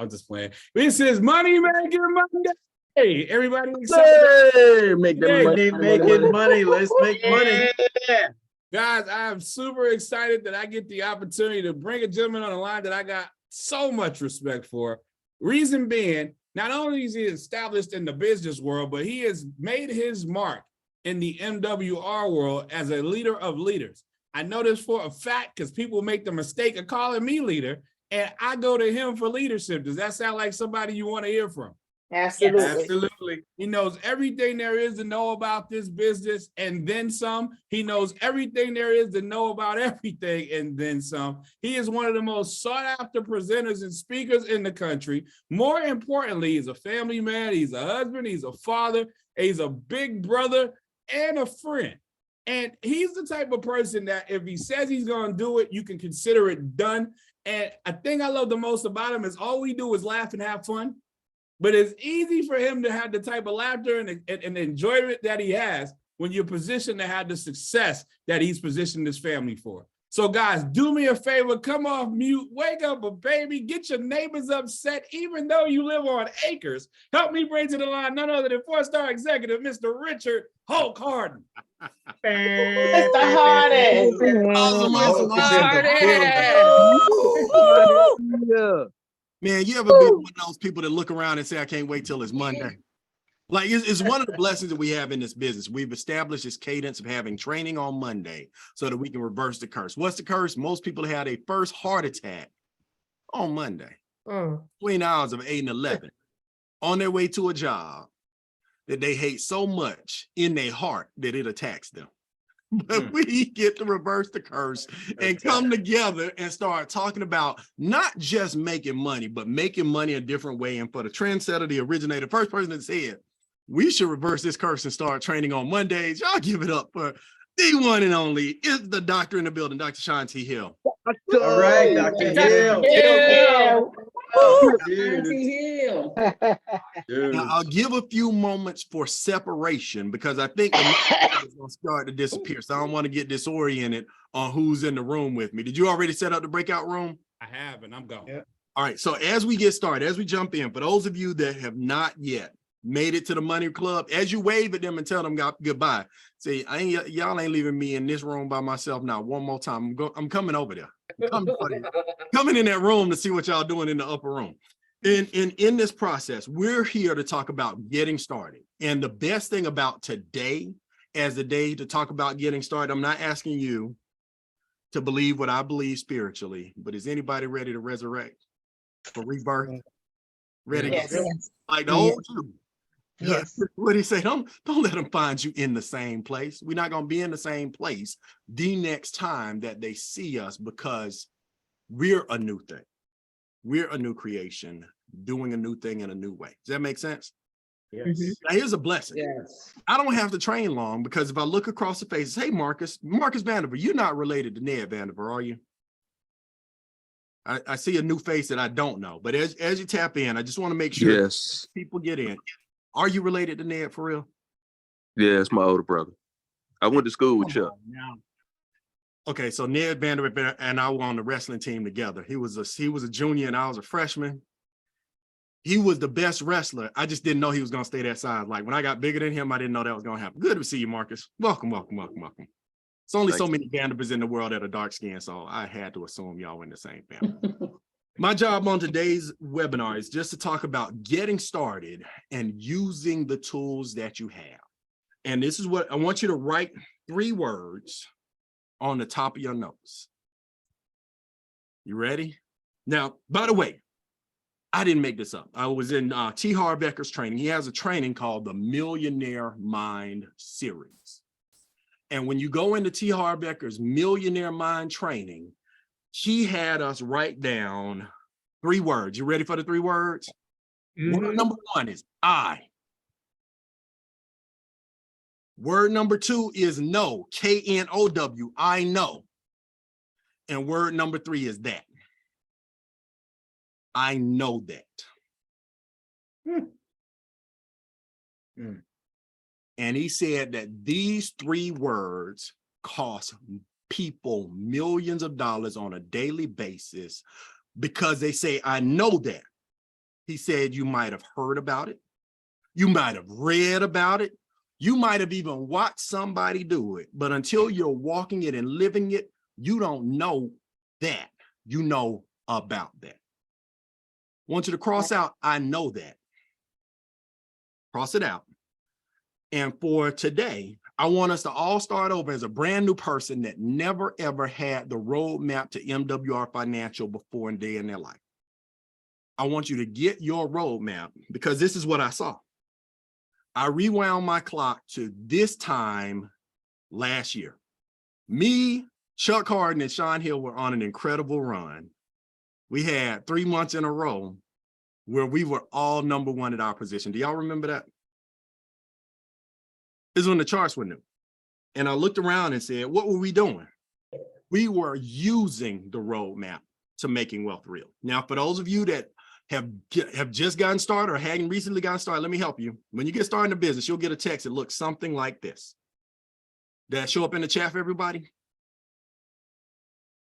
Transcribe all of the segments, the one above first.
I'm just playing. This is Money Making Monday. Hey, everybody excited? Hey, make them money. Making money. Let's make money. Yeah. Guys, I am super excited that I get the opportunity to bring a gentleman on the line that I got so much respect for. Reason being, not only is he established in the business world, but he has made his mark in the MWR world as a leader of leaders. I know this for a fact because people make the mistake of calling me leader, and I go to him for leadership. Does that sound like somebody you want to hear from? Absolutely. Absolutely. He knows everything there is to know about this business and then some. He knows everything there is to know about everything and then some. He is one of the most sought after presenters and speakers in the country. More importantly, he's a family man, he's a husband, he's a father, he's a big brother and a friend. And he's the type of person that if he says he's going to do it, you can consider it done. And a thing I love the most about him is all we do is laugh and have fun. But it's easy for him to have the type of laughter and enjoyment that he has when you're positioned to have the success that he's positioned his family for. So guys, do me a favor, come off mute, wake up a baby, get your neighbors upset, even though you live on acres. Help me bring to the line none other than four-star executive, Mr. Richard Hulk Harden. Mr. Harden. Yeah. Man, you ever be one of those people that look around and say, I can't wait till it's Monday? Like, it's one of the blessings that we have in this business. We've established this cadence of having training on Monday so that we can reverse the curse. What's the curse? Most people had a first heart attack on Monday, between hours of 8 and 11, on their way to a job that they hate so much in their heart that it attacks them. But we get to reverse the curse and come together and start talking about not just making money, but making money a different way. And for the trendsetter, the originator, first person that said, we should reverse this curse and start training on Mondays. Y'all give it up for the one and only is the doctor in the building, Dr. Sean T. Hill. All right, Dr. Hill. Now, I'll give a few moments for separation because I think the is going to start to disappear. So I don't want to get disoriented on who's in the room with me. Did you already set up the breakout room? I have, and I'm going. Yeah. All right. So as we get started, as we jump in, for those of you that have not yet made it to the Money Club, as you wave at them and tell them goodbye, say, y'all ain't leaving me in this room by myself now. One more time. I'm coming over there. Coming in that room to see what y'all doing in the upper room. In this process, we're here to talk about getting started. And the best thing about today as the day to talk about getting started, I'm not asking you to believe what I believe spiritually, but is anybody ready to resurrect for rebirth? Ready? Yes. Like the old you. Yes. What do you say? Don't let them find you in the same place. We're not going to be in the same place the next time that they see us because we're a new thing. We're a new creation, doing a new thing in a new way. Does that make sense? Yes. Now, here's a blessing. Yes. I don't have to train long because if I look across the faces, hey, Marcus Vandiver, you're not related to Ned Vandiver, are you? I see a new face that I don't know, but as you tap in, I just want to make sure people get in. Are you related to Ned for real? Yeah, it's my older brother. I went to school with Chuck. Okay, so Ned Vandiver and I were on the wrestling team together. He was a junior and I was a freshman. He was the best wrestler. I just didn't know he was going to stay that size. Like when I got bigger than him, I didn't know that was going to happen. Good to see you, Marcus. Welcome. It's only so many Vandivers in the world that are dark skinned, so I had to assume y'all were in the same family. My job on today's webinar is just to talk about getting started and using the tools that you have. And this is what I want you to write 3 words on the top of your notes. You ready? Now, by the way, I didn't make this up. I was in T. Harv Ekker's training. He has a training called the Millionaire Mind Series. And when you go into T. Harv Ekker's Millionaire Mind training, he had us write down 3 words. You ready for the 3 words? Word number 1 is I. Word number 2 is know, K-N-O-W, I know. And word number 3 is that. I know that. And he said that these 3 words cost people millions of dollars on a daily basis because they say, I know that. He said you might have heard about it. You might have read about it. You might have even watched somebody do it. But until you're walking it and living it, you don't know that. You know about that. I want you to cross out, I know that. Cross it out. And for today, I want us to all start over as a brand new person that never, ever had the roadmap to MWR Financial before and day in their life. I want you to get your roadmap because this is what I saw. I rewound my clock to this time last year. Me, Chuck Harden, and Sean Hill were on an incredible run. We had 3 months in a row where we were all #1 at our position. Do y'all remember that? This is when the charts were new. And I looked around and said, what were we doing? We were using the roadmap to making wealth real. Now, for those of you that have just gotten started or hadn't recently gotten started, let me help you. When you get started in the business, you'll get a text that looks something like this. Did that show up in the chat for everybody?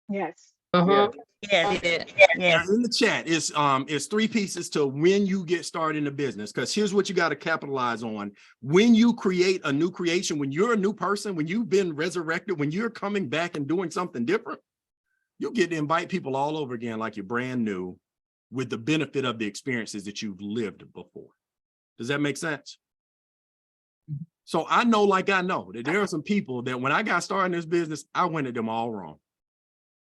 Yes. Yeah. Yes. Now, in the chat is 3 pieces to when you get started in the business, because here's what you got to capitalize on. When you create a new creation, when you're a new person, when you've been resurrected, when you're coming back and doing something different, you'll get to invite people all over again like you're brand new with the benefit of the experiences that you've lived before. Does that make sense? So I know, like I know, that there are some people that when I got started in this business, I went at them all wrong.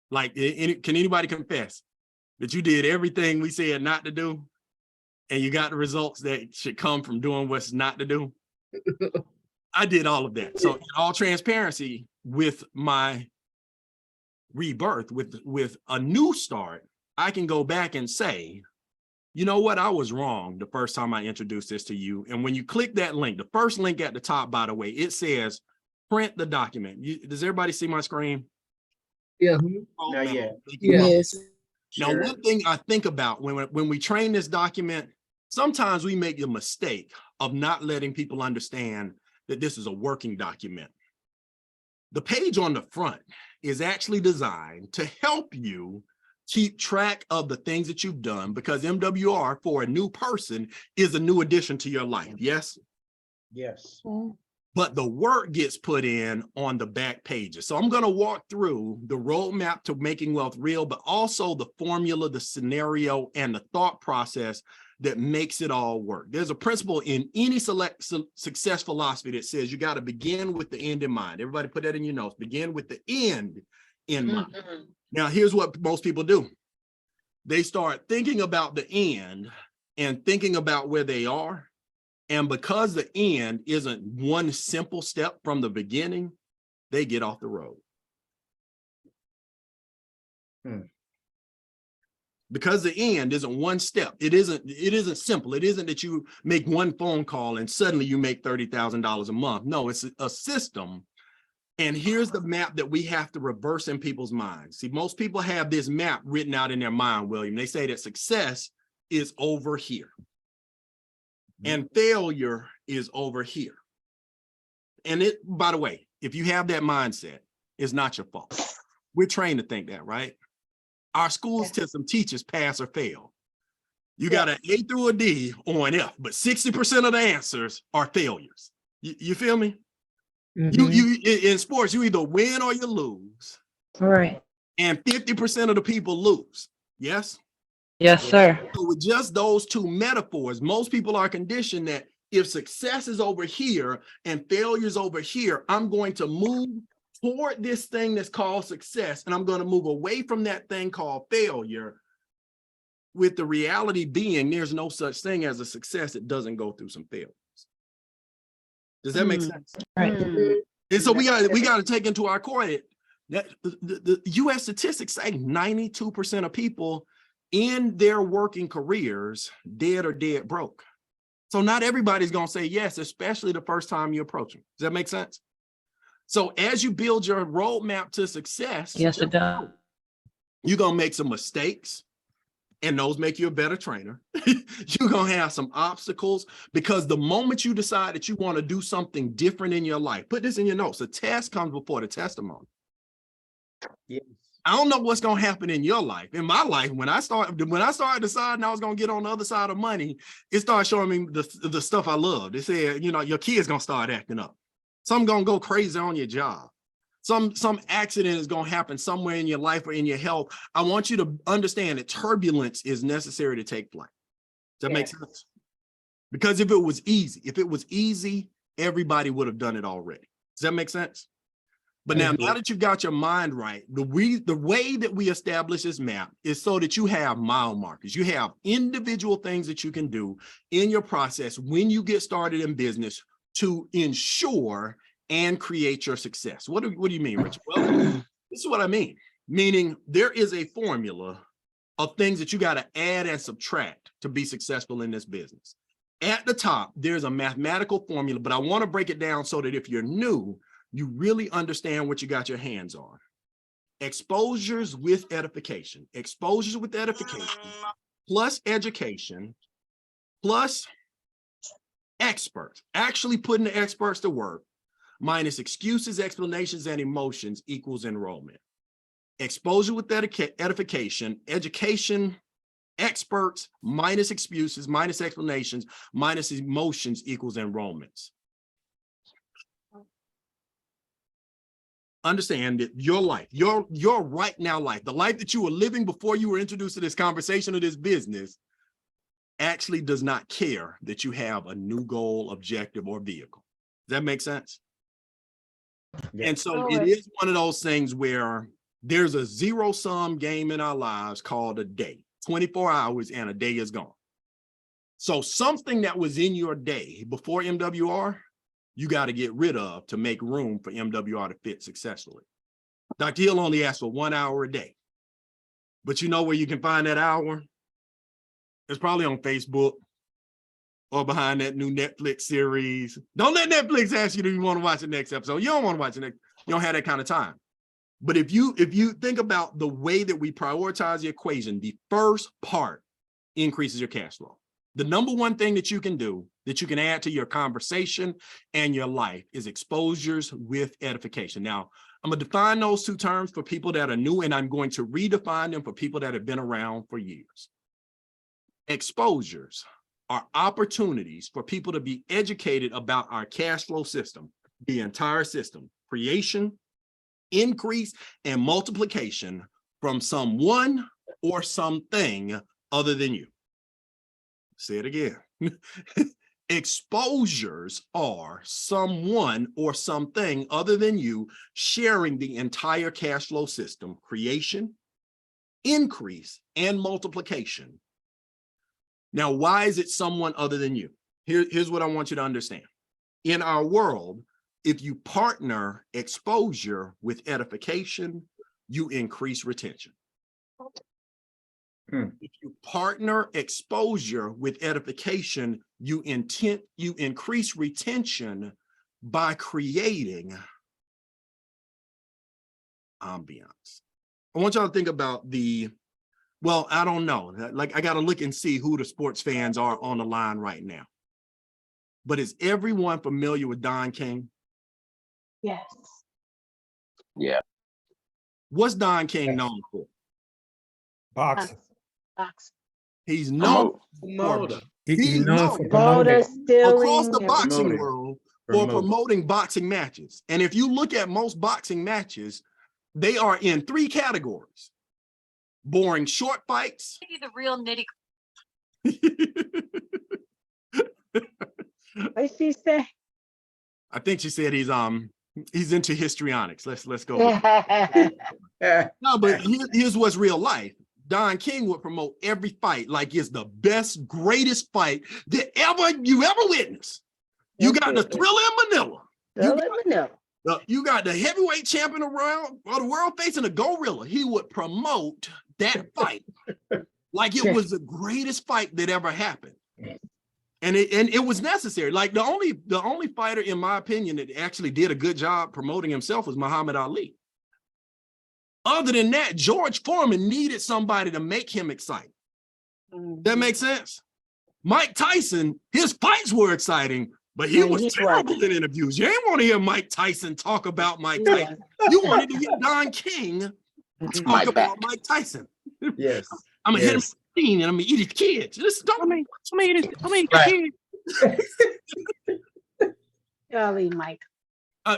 Like, can anybody confess that you did everything we said not to do and you got the results that should come from doing what's not to do? I did all of that. So in all transparency, with my rebirth, with a new start, I can go back and say, you know what? I was wrong the first time I introduced this to you. And when you click that link, the first link at the top, by the way, it says print the document. Does everybody see my screen? Yeah. Oh, Not no. yet. Yes. Now, one thing I think about when we train this document, sometimes we make the mistake of not letting people understand that this is a working document. The page on the front is actually designed to help you keep track of the things that you've done, because MWR for a new person is a new addition to your life. Yes? Yes. But the work gets put in on the back pages. So I'm going to walk through the roadmap to making wealth real, but also the formula, the scenario, and the thought process that makes it all work. There's a principle in any success philosophy that says you got to begin with the end in mind. Everybody put that in your notes. Begin with the end in mind. Now, here's what most people do. They start thinking about the end and thinking about where they are. And because the end isn't one simple step from the beginning, they get off the road. Because the end isn't one step. It isn't simple. It isn't that you make one phone call and suddenly you make $30,000 a month. No, it's a system. And here's the map that we have to reverse in people's minds. See, most people have this map written out in their mind, William. They say that success is over here. And failure is over here. And it, by the way, if you have that mindset, it's not your fault. We're trained to think that, right? Our schools tell some teachers pass or fail. You got an A through a D or an F, but 60% of the answers are failures. You feel me? You in sports, you either win or you lose. All right. And 50% of the people lose. Yes? Yes, sir. So with just those two metaphors, most people are conditioned that if success is over here and failure is over here, I'm going to move toward this thing that's called success, and I'm going to move away from that thing called failure, with the reality being there's no such thing as a success that doesn't go through some failures. Does that make sense? Right. And so we got to take into our core that the U.S. statistics say 92% of people in their working careers dead or dead broke. So not everybody's going to say yes, especially the first time you approach them. Does that make sense? So as you build your roadmap to success, Yes, it does. you're going to make some mistakes, and those make you a better trainer. You're going to have some obstacles, because the moment you decide that you want to do something different in your life, put this in your notes. The test comes before the testimony. Yes. I don't know what's gonna happen in your life. In my life, when I started deciding I was gonna get on the other side of money, it started showing me the stuff I loved. It said, you know, your kid's gonna start acting up. Some gonna go crazy on your job. Some accident is gonna happen somewhere in your life or in your health. I want you to understand that turbulence is necessary to take flight. Does that make sense? Because if it was easy, everybody would have done it already. Does that make sense? But now that you've got your mind right, the way that we establish this map is so that you have mile markers. You have individual things that you can do in your process when you get started in business to ensure and create your success. What do you mean, Richard? Well, this is what I mean. Meaning there is a formula of things that you got to add and subtract to be successful in this business. At the top, there's a mathematical formula, but I want to break it down so that if you're new, you really understand what you got your hands on. Exposures with edification. Exposures with edification plus education plus experts. Actually putting the experts to work minus excuses, explanations, and emotions equals enrollment. Exposure with edification, education, experts minus excuses, minus explanations, minus emotions equals enrollments. Understand that your life, your right now life, the life that you were living before you were introduced to this conversation or this business actually does not care that you have a new goal, objective, or vehicle. Does that make sense? Yeah. And so it is one of those things where there's a zero-sum game in our lives called a day. 24 hours and a day is gone. So something that was in your day before MWR, you got to get rid of to make room for MWR to fit successfully. Dr. Hill only asks for 1 hour a day. But you know where you can find that hour? It's probably on Facebook or behind that new Netflix series. Don't let Netflix ask you, do you want to watch the next episode? You don't want to watch the next, you don't have that kind of time. But if you think about the way that we prioritize the equation, the first part increases your cash flow. The number one thing that you can do, that you can add to your conversation and your life, is exposures with edification. Now, I'm going to define those two terms for people that are new, and I'm going to redefine them for people that have been around for years. Exposures are opportunities for people to be educated about our cash flow system, the entire system, creation, increase, and multiplication from someone or something other than you. Say it again. Exposures are someone or something other than you sharing the entire cash flow system, creation, increase, and multiplication. Now, why is it someone other than you? Here's what I want you to understand. In our world, if you partner exposure with edification, you increase retention. If you partner exposure with edification, you increase retention by creating ambiance. I want y'all to think about well, I don't know. Like, I got to look and see who the sports fans are on the line right now. But is everyone familiar with Don King? Yes. Yeah. What's Don King known for? Boxing. Box. He's known Promoter. He's known Voter stealing. across the boxing promoting. world for promoting boxing matches. And if you look at most boxing matches, they are in 3 categories: boring short fights. The real nitty. What she say? I think she said he's into histrionics. Let's go with it. No, but here's what's real life. Don King would promote every fight like it's the best, greatest fight that you ever witnessed. You got the Thriller in Manila. You got the heavyweight champion of the world facing a gorilla. He would promote that fight like it was the greatest fight that ever happened. And it was necessary. Like the only fighter, in my opinion, that actually did a good job promoting himself was Muhammad Ali. Other than that, George Foreman needed somebody to make him excited. That makes sense? Mike Tyson, his fights were exciting, but he was terrible in interviews. You ain't want to hear Mike Tyson talk about Mike Tyson. You wanted to hear Don King Talk My about back. Mike Tyson. Yes. I'm gonna hit him yes. with a machine and I'm gonna eat his kids. Just don't. I'm gonna eat your Right. kid. Golly, Mike.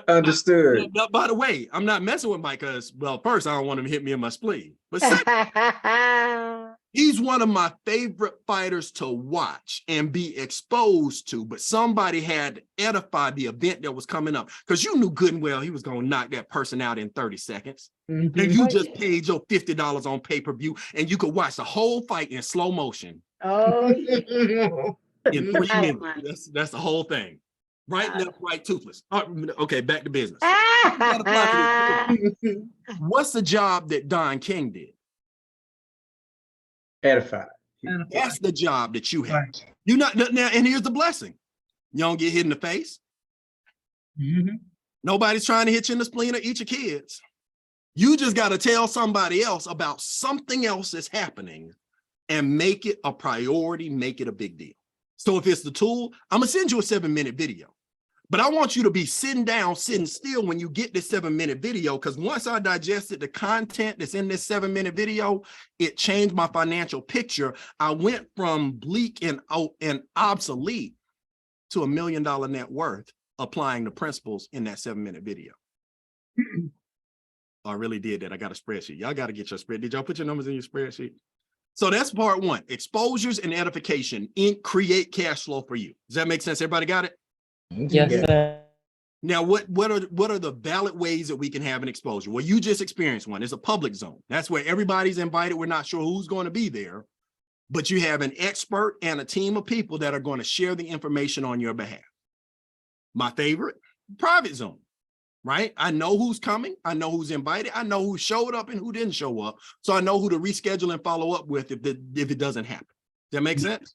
Understood. By the way, I'm not messing with Mike because, well, first, I don't want him to hit me in my spleen. But second, he's one of my favorite fighters to watch and be exposed to. But somebody had to edify the event that was coming up because you knew good and well he was going to knock that person out in 30 seconds. And you just paid your $50 on pay-per-view and you could watch the whole fight in slow motion Oh, in 3 I minutes. mind. That's the whole thing. Right, left, right, toothless. Okay, back to business. What's the job that Don King did? Edified. That's the job that you have. Right. You not now, and here's the blessing. You don't get hit in the face. Nobody's trying to hit you in the spleen or eat your kids. You just got to tell somebody else about something else that's happening and make it a priority, make it a big deal. So if it's the tool, I'm gonna send you a 7-minute video. But I want you to be sitting down, sitting still when you get this 7-minute video, because once I digested the content that's in this 7-minute video, it changed my financial picture. I went from bleak and obsolete to $1 million net worth, applying the principles in that 7-minute video. I really did that. I got a spreadsheet. Y'all got to get your spreadsheet. Did y'all put your numbers in your spreadsheet? So that's part one, exposures and edification create cash flow for you. Does that make sense? Everybody got it? Yes, Yeah. sir. Now, what are the valid ways that we can have an exposure? Well, you just experienced one. It's a public zone. That's where everybody's invited. We're not sure who's going to be there, but you have an expert and a team of people that are going to share the information on your behalf. My favorite, private zone, right? I know who's coming. I know who's invited. I know who showed up and who didn't show up. So I know who to reschedule and follow up with if it doesn't happen. Does that make sense?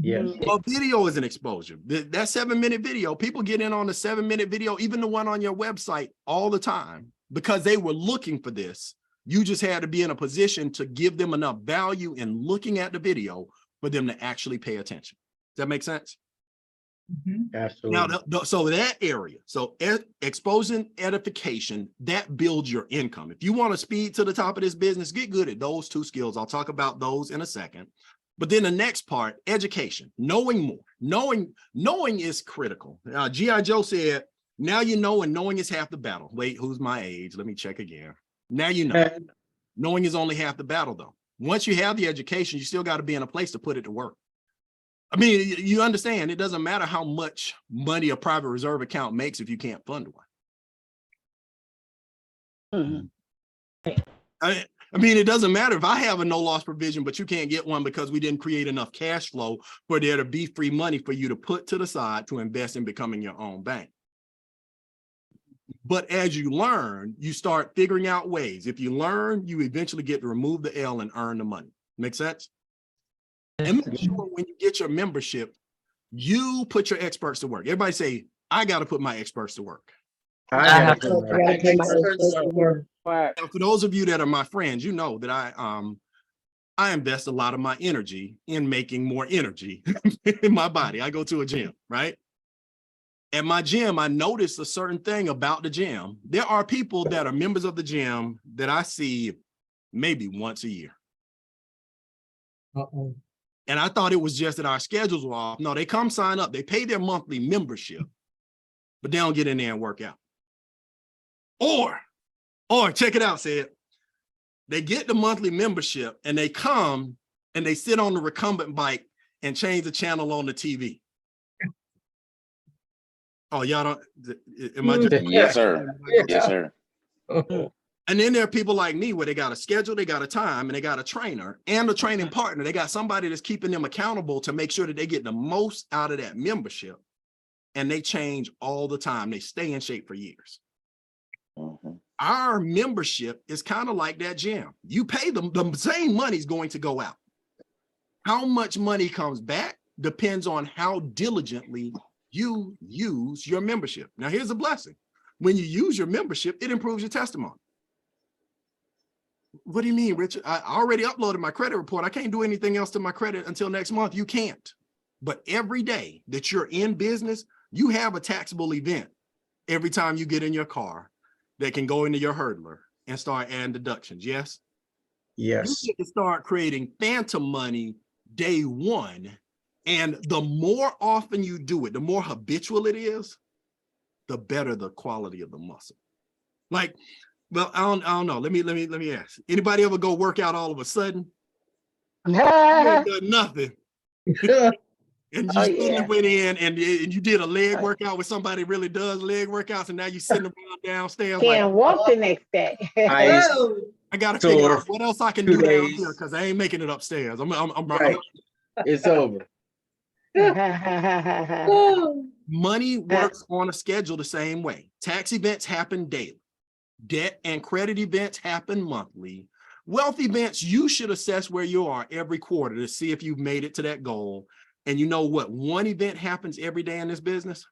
Yes. Well, video is an exposure. That 7-minute video, people get in on the 7-minute video, even the one on your website all the time, because they were looking for this. You just had to be in a position to give them enough value in looking at the video for them to actually pay attention. Does that make sense? Absolutely. Now, so that area, so exposing edification, that builds your income. If you want to speed to the top of this business, get good at those 2 skills. I'll talk about those in a second. But then the next part, education, knowing more. Knowing is critical. G.I. Joe said, now you know, and knowing is half the battle. Wait, who's my age? Let me check again. Now you know. Knowing is only half the battle, though. Once you have the education, you still got to be in a place to put it to work. I mean, you understand, it doesn't matter how much money a private reserve account makes if you can't fund one. I mean, it doesn't matter if I have a no loss provision, but you can't get one because we didn't create enough cash flow for there to be free money for you to put to the side to invest in becoming your own bank. But as you learn, you start figuring out ways. If you learn, you eventually get to remove the L and earn the money. Make sense? And make sure when you get your membership, you put your experts to work. Everybody say, I got to put my experts to work. I have to. Now, for those of you that are my friends, you know that I invest a lot of my energy in making more energy in my body. I go to a gym, right? At my gym, I noticed a certain thing about the gym. There are people that are members of the gym that I see maybe once a year. And I thought it was just that our schedules were off. No, they come sign up. They pay their monthly membership, but they don't get in there and work out. Or check it out, Sid. They get the monthly membership and they come and they sit on the recumbent bike and change the channel on the TV. Oh, y'all don't, am I just? Yes, sir. Yes, sir. And then there are people like me where they got a schedule, they got a time, and they got a trainer and a training partner. They got somebody that's keeping them accountable to make sure that they get the most out of that membership. And they change all the time. They stay in shape for years. Our membership is kind of like that gym. You pay them, the same money's going to go out. How much money comes back depends on how diligently you use your membership. Now, here's a blessing. When you use your membership, it improves your testimony. What do you mean, Richard? I already uploaded my credit report. I can't do anything else to my credit until next month. You can't. But every day that you're in business, you have a taxable event every time you get in your car that can go into your hurdler and start adding deductions. Yes. Yes. You get to start creating phantom money day one. And the more often you do it, the more habitual it is, the better the quality of the muscle. Like, well, I don't know. Let me ask. Anybody ever go work out all of a sudden? You ain't done nothing. And you suddenly went in and you did a leg workout with somebody who really does leg workouts, and now you're sitting around downstairs Can't walk the next day. I gotta figure out what else I can do 2 down days. here because I ain't making it upstairs. Right. It's over. Money works on a schedule the same way. Tax events happen daily. Debt and credit events happen monthly. Wealth events, you should assess where you are every quarter to see if you've made it to that goal. And you know what? One event happens every day in this business.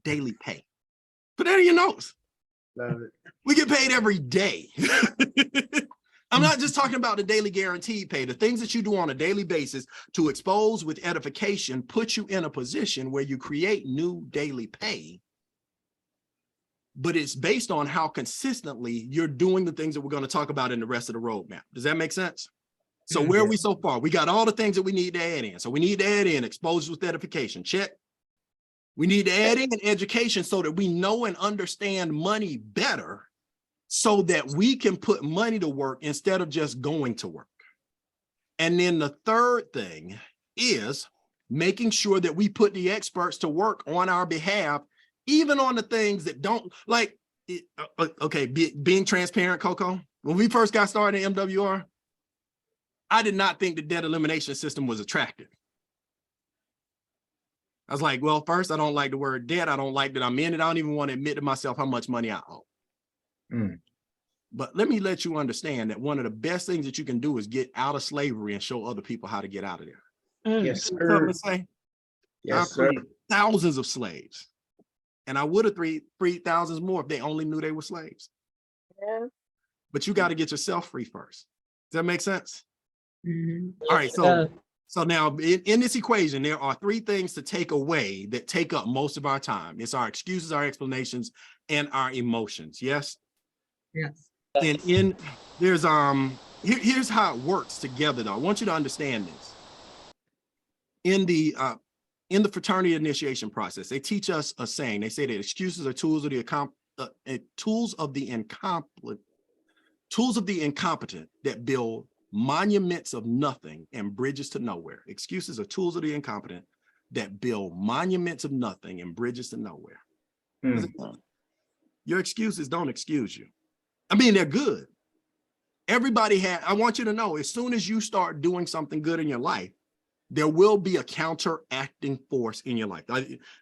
Daily pay. Put that in your notes. Love it. We get paid every day. I'm not just talking about the daily guaranteed pay. The things that you do on a daily basis to expose with edification put you in a position where you create new daily pay. But it's based on how consistently you're doing the things that we're going to talk about in the rest of the roadmap. Does that make sense? So where are we so far? We got all the things that we need to add in. So we need to add in exposure with edification. Check. We need to add in education so that we know and understand money better so that we can put money to work instead of just going to work. And then the third thing is making sure that we put the experts to work on our behalf, even on the things that don't like, okay, being transparent, Coco. When we first got started in MWR, I did not think the debt elimination system was attractive. I was like, well, first, I don't like the word debt. I don't like that I'm in it. I don't even want to admit to myself how much money I owe. But let me let you understand that one of the best things that you can do is get out of slavery and show other people how to get out of there. Yes, sir. Yes, sir. Thousands of slaves. And I would have freed thousands more if they only knew they were slaves. Yeah. But you got to get yourself free first. Does that make sense? All right, so now in this equation, there are three things to take away that take up most of our time. It's our excuses, our explanations, and our emotions. Yes? Yes. And there's here's how it works together though. I want you to understand this. In the fraternity initiation process, they teach us a saying. They say that excuses are tools of the incompetent that build monuments of nothing and bridges to nowhere. Excuses are tools of the incompetent that build monuments of nothing and bridges to nowhere. Your excuses don't excuse you. I mean, they're good. I want you to know, as soon as you start doing something good in your life, there will be a counteracting force in your life.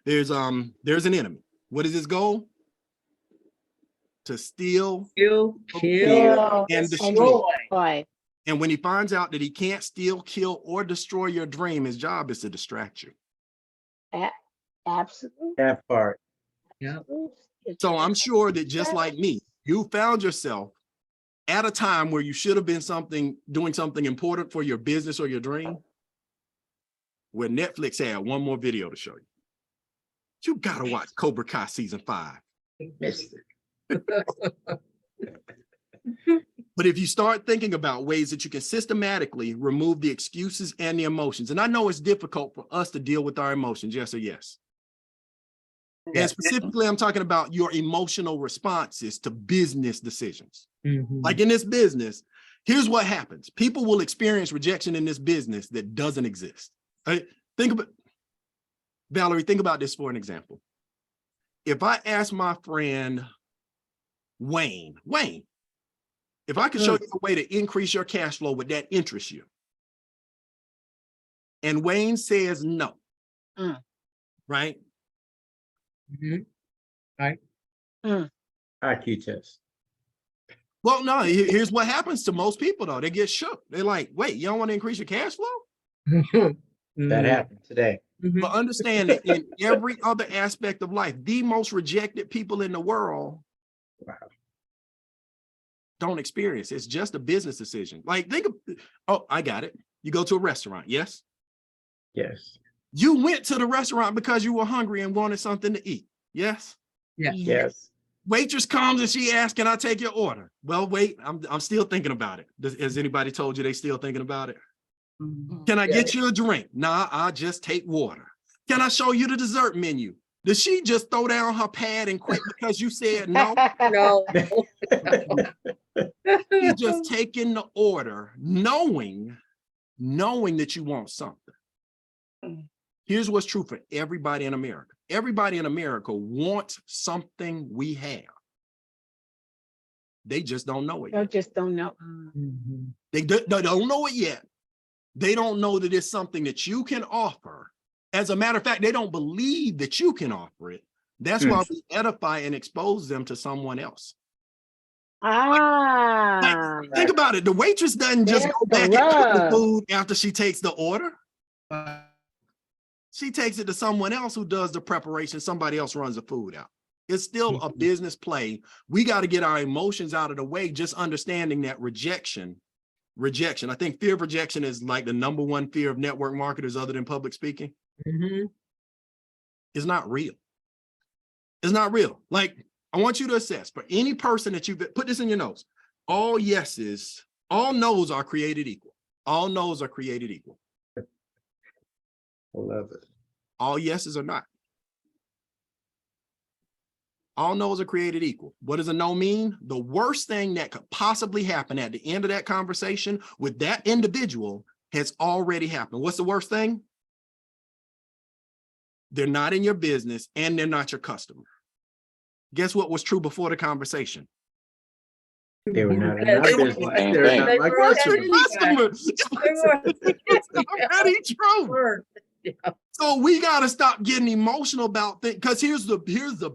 There's an enemy. What is his goal? To steal, Kill, and destroy. Boy. And when he finds out that he can't steal, kill, or destroy your dream, his job is to distract you. Absolutely. That part. Yeah. So I'm sure that just like me, you found yourself at a time where you should have been doing something important for your business or your dream, where Netflix had one more video to show you. You gotta watch Cobra Kai season 5. Missed it. But if you start thinking about ways that you can systematically remove the excuses and the emotions, and I know it's difficult for us to deal with our emotions, yes or yes. And specifically, I'm talking about your emotional responses to business decisions. Like in this business, here's what happens. People will experience rejection in this business that doesn't exist. Valerie, think about this for an example. If I ask my friend Wayne, if I could show you a way to increase your cash flow, would that interest you? And Wayne says no. Right? Right. IQ test. Well, no, here's what happens to most people though. They get shook. They're like, wait, you don't want to increase your cash flow? That happened today. But understand that in every other aspect of life, the most rejected people in the world don't experience. It's just a business decision. Like I got it. You go to a restaurant, yes? Yes. You went to the restaurant because you were hungry and wanted something to eat, yes? Yes. Yes. Waitress comes and she asks, can I take your order? Well, wait, I'm still thinking about it. Has anybody told you they still thinking about it? Can I get you a drink? Nah, I'll just take water. Can I show you the dessert menu? Did she just throw down her pad and quit because you said no? No. She's just taking the order, knowing that you want something. Here's what's true for everybody in America. Everybody in America wants something we have. They just don't know it You yet. just don't know. They don't know it yet. They don't know that it's something that you can offer. As a matter of fact, they don't believe that you can offer it. That's why we edify and expose them to someone else. Ah, Think about it. The waitress doesn't just That's go back the and cook the rub. food after she takes the order. She takes it to someone else who does the preparation. Somebody else runs the food out. It's still a business play. We got to get our emotions out of the way, just understanding that rejection. I think fear of rejection is like the number one fear of network marketers other than public speaking. It's not real. It's not real. Like, I want you to assess for any person that you've put this in your notes. All yeses, all no's are created equal. All no's are created equal. I love it. All yeses are not. All no's are created equal. What does a no mean? The worst thing that could possibly happen at the end of that conversation with that individual has already happened. What's the worst thing? They're not in your business and they're not your customer. Guess what was true before the conversation? They were not in our business. Same They're thing. not They my were customer. It's already true. Yeah. So we got to stop getting emotional about things, because here's the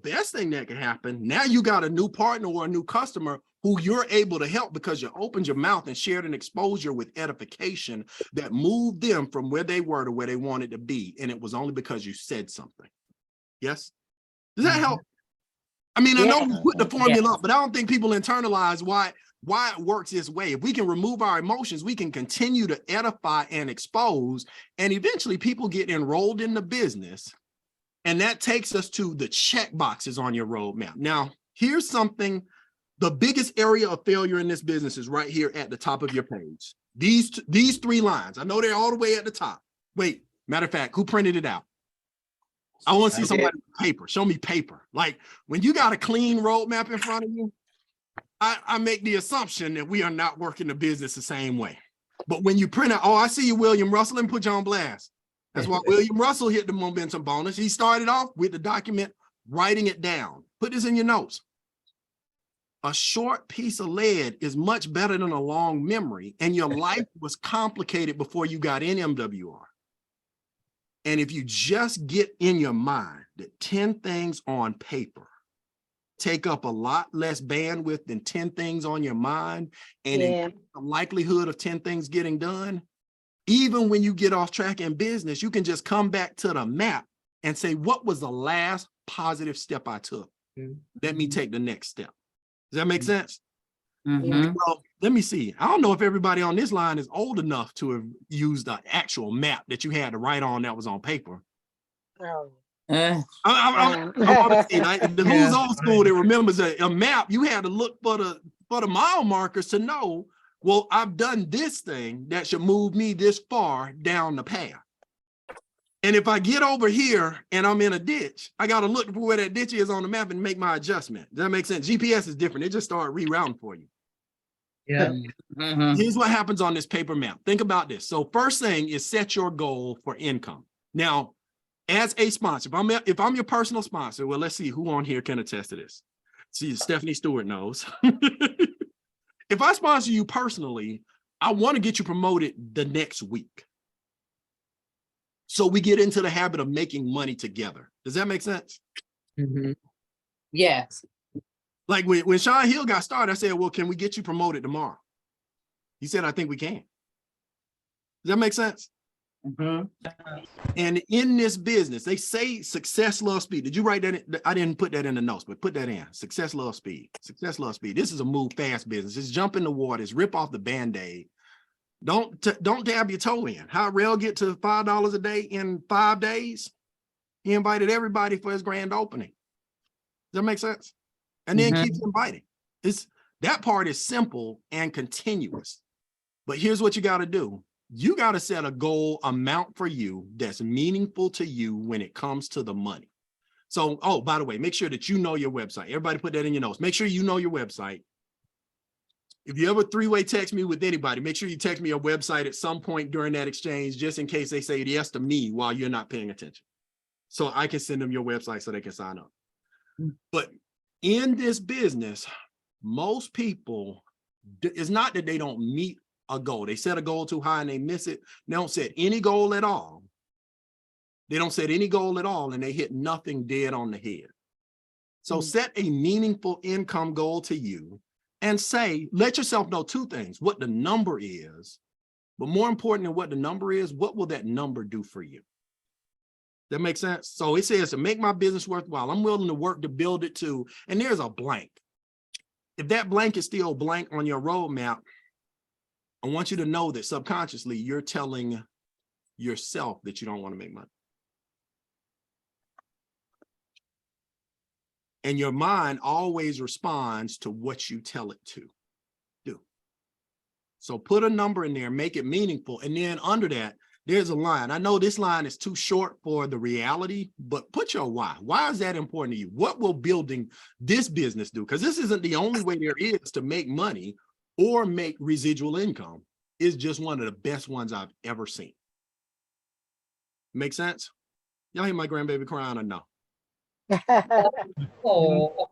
best thing that can happen. Now you got a new partner or a new customer who you're able to help because you opened your mouth and shared an exposure with edification that moved them from where they were to where they wanted to be. And it was only because you said something. Yes? Does that help? I mean, I know we put the formula up, but I don't think people internalize why it works this way. If we can remove our emotions, we can continue to edify and expose, and eventually people get enrolled in the business. And that takes us to the check boxes on your roadmap. Now, here's something. The biggest area of failure in this business is right here at the top of your page. These three lines. I know they're all the way at the top. Wait, matter of fact, who printed it out? I want to see somebody with paper. Show me paper. Like when you got a clean roadmap in front of you, I make the assumption that we are not working the business the same way. But when you print out, oh, I see you, William Russell, and put you on blast. That's why William Russell hit the momentum bonus. He started off with the document, writing it down. Put this in your notes. A short piece of lead is much better than a long memory, and your life was complicated before you got in MWR. And if you just get in your mind that 10 things on paper take up a lot less bandwidth than 10 things on your mind, and increase the likelihood of 10 things getting done, even when you get off track in business, you can just come back to the map and say, what was the last positive step I took? Let me take the next step. Does that make sense? Well, let me see. I don't know if everybody on this line is old enough to have used the actual map that you had to write on that was on paper. I want to see, like, who's old school that remembers a map. You had to look for the mile markers to know, well, I've done this thing that should move me this far down the path. And if I get over here and I'm in a ditch, I got to look for where that ditch is on the map and make my adjustment. Does that make sense? GPS is different. It just started rerouting for you. Yeah. Here's what happens on this paper map. Think about this. So first thing is set your goal for income. Now, as a sponsor, if I'm your personal sponsor, well, let's see who on here can attest to this. See, Stephanie Stewart knows. If I sponsor you personally, I want to get you promoted the next week. So we get into the habit of making money together. Does that make sense? Yes. Like when Sean Hill got started, I said, well, can we get you promoted tomorrow? He said, I think we can. Does that make sense? And in this business, they say success loves speed. Did you write that in? I didn't put that in the notes, but put that in. Success loves speed. Success loves speed. This is a move fast business. It's jump in the waters, rip off the Band-Aid. Don't dab your toe in. How Rail get to $5 a day in 5 days? He invited everybody for his grand opening. Does that make sense? and then keep inviting. That part is simple and continuous. But here's what you got to do. You got to set a goal amount for you that's meaningful to you when it comes to the money. So, oh, by the way, make sure that you know your website. Everybody put that in your notes. Make sure you know your website. If you ever three-way text me with anybody, make sure you text me your website at some point during that exchange, just in case they say yes to me while you're not paying attention. So I can send them your website so they can sign up. But in this business, most people, it's not that they don't meet a goal. They set a goal too high and they miss it. They don't set any goal at all. They don't set any goal at all and they hit nothing dead on the head. So set a meaningful income goal to you and say, let yourself know two things, what the number is, but more important than what the number is, what will that number do for you? That makes sense? So it says to make my business worthwhile, I'm willing to work to build it too. And there's a blank. If that blank is still blank on your roadmap, I want you to know that subconsciously you're telling yourself that you don't want to make money. And your mind always responds to what you tell it to do. So put a number in there, make it meaningful. And then under that, there's a line. I know this line is too short for the reality, but put your why. Why is that important to you? What will building this business do? Because this isn't the only way there is to make money or make residual income. It's just one of the best ones I've ever seen. Make sense? Y'all hear my grandbaby crying or no? Oh.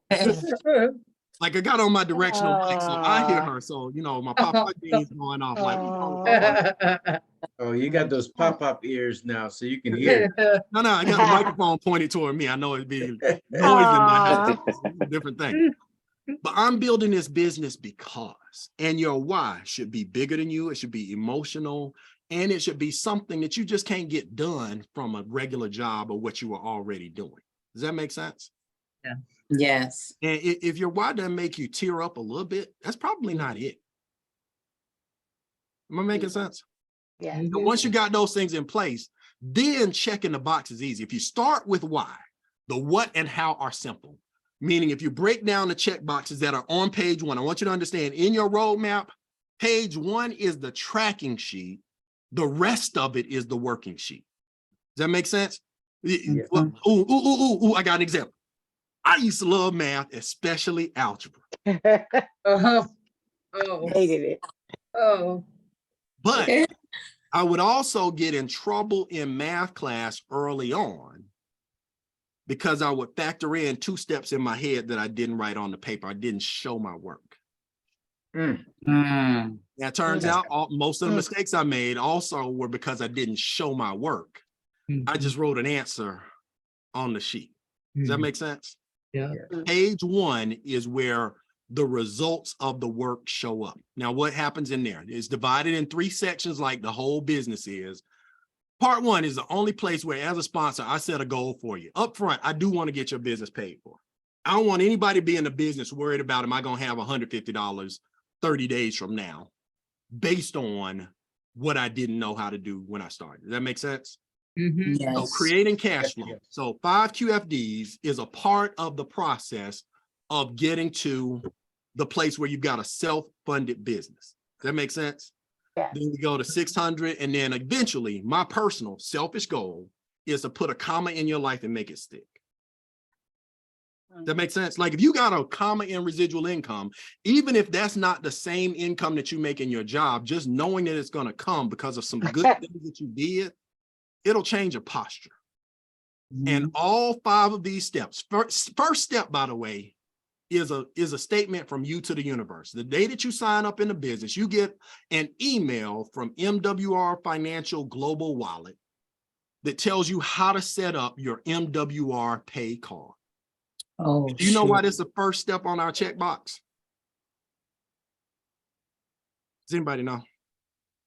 Like I got on my directional mic, so I hear her. So, you know, my pop-up jeans going off like, Oh, you got those pop-up ears now, so you can hear. no, I got the microphone pointed toward me. I know it'd be noise in my house. It's a different thing. But I'm building this business because, and your why should be bigger than you. It should be emotional, and it should be something that you just can't get done from a regular job or what you were already doing. Does that make sense? Yeah. Yes. And if your why doesn't make you tear up a little bit, that's probably not it. Am I making sense? Yeah. And once you got those things in place, then checking the box is easy. If you start with why, the what and how are simple. Meaning if you break down the check boxes that are on page one, I want you to understand in your roadmap, page one is the tracking sheet. The rest of it is the working sheet. Does that make sense? Yeah. Ooh, I got an example. I used to love math, especially algebra. Oh. Hated it. Oh. But I would also get in trouble in math class early on because I would factor in two steps in my head that I didn't write on the paper. I didn't show my work. Now, it turns out most of the mistakes I made also were because I didn't show my work. I just wrote an answer on the sheet. Does that make sense? Yeah. Page one is where the results of the work show up. Now, what happens in there is divided in three sections like the whole business is. Part one is the only place where, as a sponsor, I set a goal for you. Up front, I do want to get your business paid for. I don't want anybody be in the business worried about, am I going to have $150 30 days from now based on what I didn't know how to do when I started. Does that make sense? Yes. So creating cash flow. So 5 QFDs is a part of the process of getting to the place where you've got a self-funded business. Does that make sense? Yeah. Then you go to 600, and then eventually my personal selfish goal is to put a comma in your life and make it stick. That makes sense? Like if you got a comma in residual income, even if that's not the same income that you make in your job, just knowing that it's going to come because of some good things that you did, it'll change your posture. And all 5 of these steps, first step, by the way, is a statement from you to the universe. The day that you sign up in the business, you get an email from MWR Financial Global Wallet that tells you how to set up your MWR Pay card. Oh, Do you know why this is the first step on our checkbox? Does anybody know?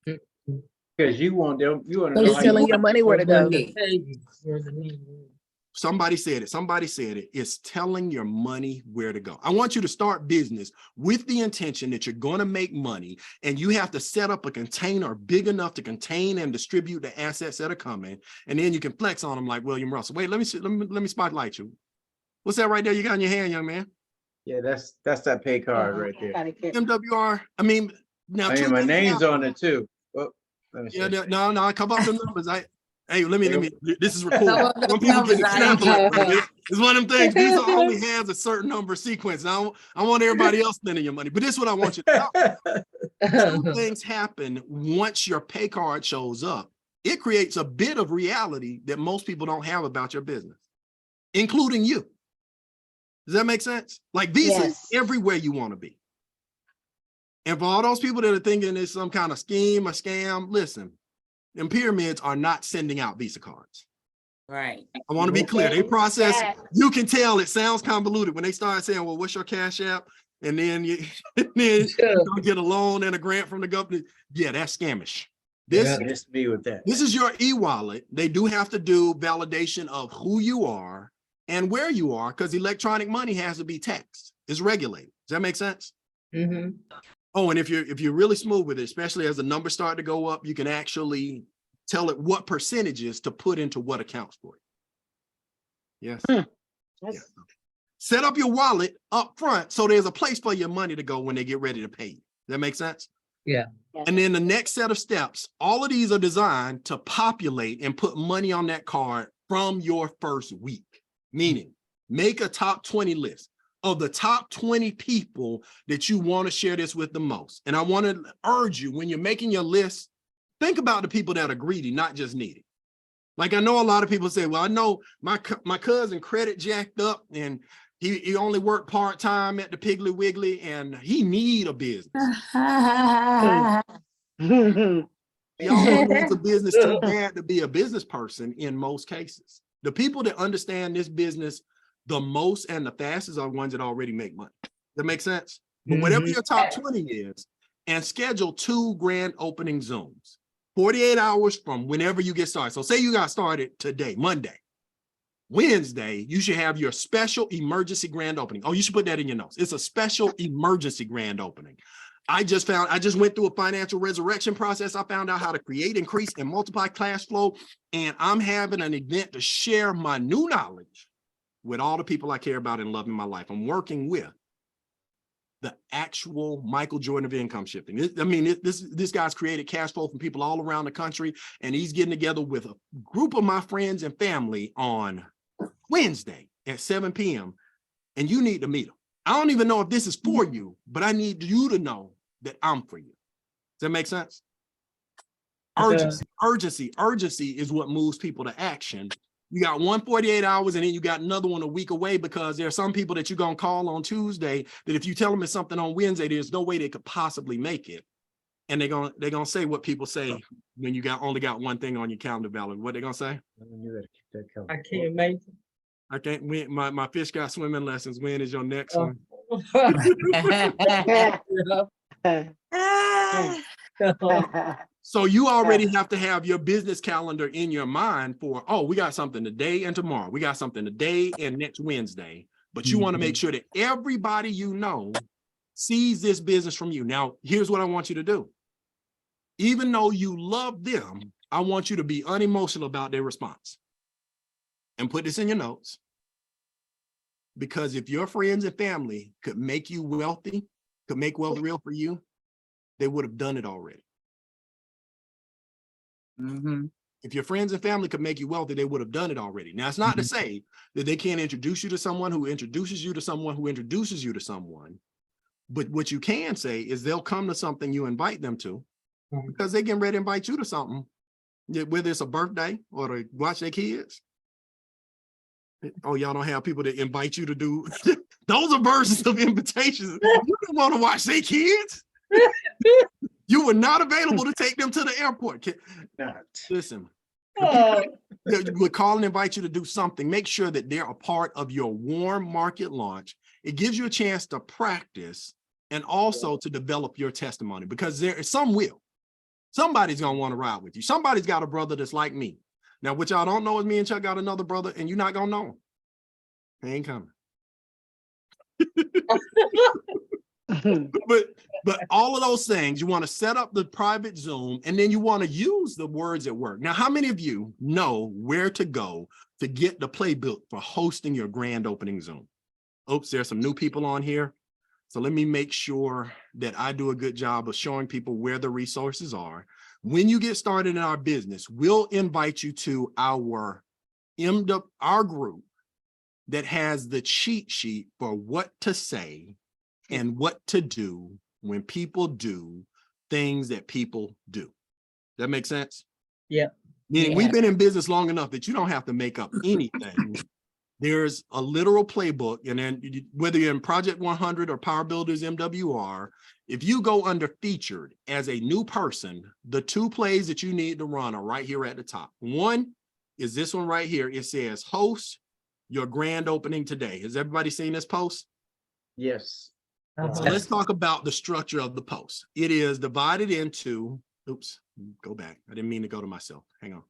Because you want them, you want to It's know how telling you your money where to go. Somebody said it. Somebody said it. It's telling your money where to go. I want you to start business with the intention that you're going to make money, and you have to set up a container big enough to contain and distribute the assets that are coming, and then you can flex on them like William Russell. Wait, let me spotlight you. What's that right there you got in your hand, young man? Yeah, that's that pay card right there. MWR. I mean, now I mean, two my things name's happen. on it too. Well, let me see. Yeah, no, come up the numbers. Let me. This is Some recorded. of those Some people get numbers I ain't extrapolate. It's one of them things. Visa only has a certain number sequence. Now I want everybody else spending your money, but this is what I want you to know. Two things happen once your pay card shows up. It creates a bit of reality that most people don't have about your business, including you. Does that make sense? Like Visa is everywhere you want to be. And for all those people that are thinking it's some kind of scheme or scam, listen, them pyramids are not sending out Visa cards. Right. I want to be clear. They process, you can tell it sounds convoluted when they start saying, well, what's your cash app? And then you don't get a loan and a grant from the government. Yeah, that's scamish. Miss me with that. This is your e-wallet. They do have to do validation of who you are and where you are, because electronic money has to be taxed. It's regulated. Does that make sense? Mm-hmm. Oh, and if you're really smooth with it, especially as the numbers start to go up, you can actually tell it what percentages to put into what accounts for it. Yes. Yeah. Set up your wallet up front so there's a place for your money to go when they get ready to pay you. Does that make sense? Yeah. And then the next set of steps, all of these are designed to populate and put money on that card from your first week. Meaning, make a top 20 list of the top 20 people that you want to share this with the most. And I want to urge you, when you're making your list, think about the people that are greedy, not just needy. Like I know a lot of people say, well, I know my cousin credit jacked up and he only worked part-time at the Piggly Wiggly and he need a business. He almost needs a business too bad to be a business person in most cases. The people that understand this business the most and the fastest are the ones that already make money. That makes sense? But whatever your top 20 is, and schedule 2 grand opening Zooms, 48 hours from whenever you get started. So say you got started today, Monday. Wednesday, you should have your special emergency grand opening. Oh, you should put that in your notes. It's a special emergency grand opening. I just went through a financial resurrection process. I found out how to create, increase, and multiply cash flow. And I'm having an event to share my new knowledge with all the people I care about and love in my life. I'm working with the actual Michael Jordan of income shifting. This guy's created cash flow from people all around the country, and he's getting together with a group of my friends and family on Wednesday at 7 p.m. And you need to meet him. I don't even know if this is for you, but I need you to know that I'm for you. Does that make sense? Urgency is what moves people to action. You got 148 hours and then you got another one a week away, because there are some people that you're going to call on Tuesday that if you tell them it's something on Wednesday, there's no way they could possibly make it. And they're gonna say what people say when you only got one thing on your calendar, Valerie. What they gonna say? I can't make it. I can't win. My fish got swimming lessons. When is your next one? So you already have to have your business calendar in your mind for, oh, we got something today and tomorrow. We got something today and next Wednesday. But you want to make sure that everybody you know sees this business from you. Now, here's what I want you to do. Even though you love them, I want you to be unemotional about their response. And put this in your notes. Because if your friends and family could make you wealthy, could make wealth real for you, they would have done it already. If your friends and family could make you wealthy, they would have done it already. Now, it's not to say that they can't introduce you to someone who introduces you to someone who introduces you to someone. But what you can say is they'll come to something you invite them to, because they get ready to invite you to something, whether it's a birthday or to watch their kids. Oh, y'all don't have people that invite you to do, those are versions of invitations. You don't want to watch their kids. You were not available to take them to the airport. Listen, would call and invite you to do something. Make sure that they're a part of your warm market launch. It gives you a chance to practice and also to develop your testimony, because somebody's going to want to ride with you. Somebody's got a brother that's like me. Now, what y'all don't know is me and Chuck got another brother, and you're not going to know him. He ain't coming. But all of those things, you want to set up the private Zoom, and then you want to use the words at work. Now, how many of you know where to go to get the playbook for hosting your grand opening Zoom? Oops, there's some new people on here. So let me make sure that I do a good job of showing people where the resources are. When you get started in our business, we'll invite you to our group that has the cheat sheet for what to say and what to do when people do things that people do. That makes sense? Yeah. Meaning Yeah. we've been in business long enough that you don't have to make up anything. There's a literal playbook, and then whether you're in Project 100 or Power Builders MWR, if you go under featured as a new person, the 2 plays that you need to run are right here at the top. One is this one right here. It says host your grand opening today. Has everybody seen this post? Yes. So let's talk about the structure of the post. It is divided into, oops, go back. I didn't mean to go to myself. Hang on.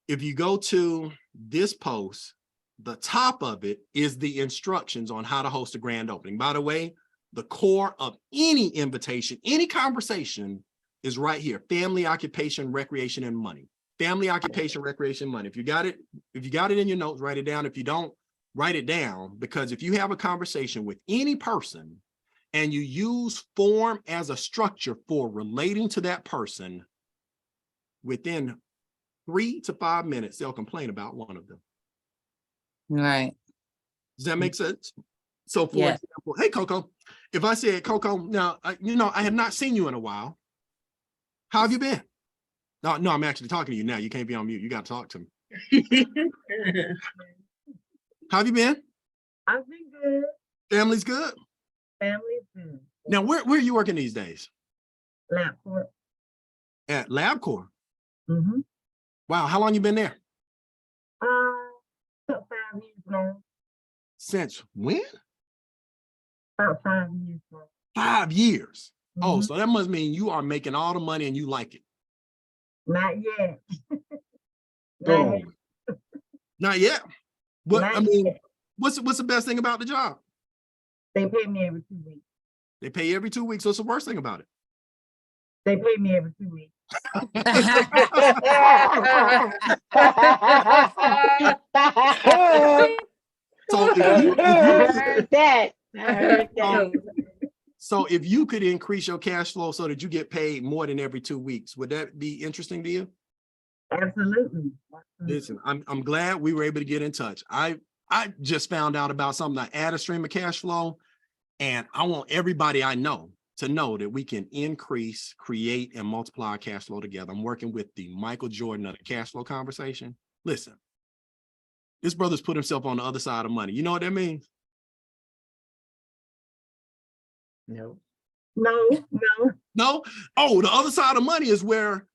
If you go to this post, the top of it is the instructions on how to host a grand opening. By the way, the core of any invitation, any conversation is right here. Family, occupation, recreation, and money. Family, occupation, recreation, money. If you got it in your notes, write it down. If you don't, write it down, because if you have a conversation with any person and you use form as a structure for relating to that person, within 3 to 5 minutes, they'll complain about one of them. Right. Does that make sense? So for Yes. example, hey, Coco, if I said, Coco, now, I have not seen you in a while. How have you been? No, I'm actually talking to you now. You can't be on mute. You got to talk to me. How have you been? I've been good. Family's good? Family's good. Now, where are you working these days? LabCorp. At LabCorp? Mm-hmm. Wow, how long you been there? About 5 years now. Since when? About 5 years now. 5 years. Oh, Mhm. so that must mean you are making all the money and you like it. Not yet. Boom. Not yet. What Not I mean, yet. what's the best thing about the job? They pay me every 2 weeks. They pay you every 2 weeks. So what's the worst thing about it? They pay me every 2 weeks. So if you, I heard that. I heard that. so if you could increase your cash flow so that you get paid more than every 2 weeks, would that be interesting to you? Absolutely. Listen, I'm glad we were able to get in touch. I just found out about something to add a stream of cash flow, and I want everybody I know to know that we can increase, create, and multiply our cash flow together. I'm working with the Michael Jordan of the cash flow conversation. Listen, this brother's put himself on the other side of money. You know what that means? No. No? Oh, the other side of money is where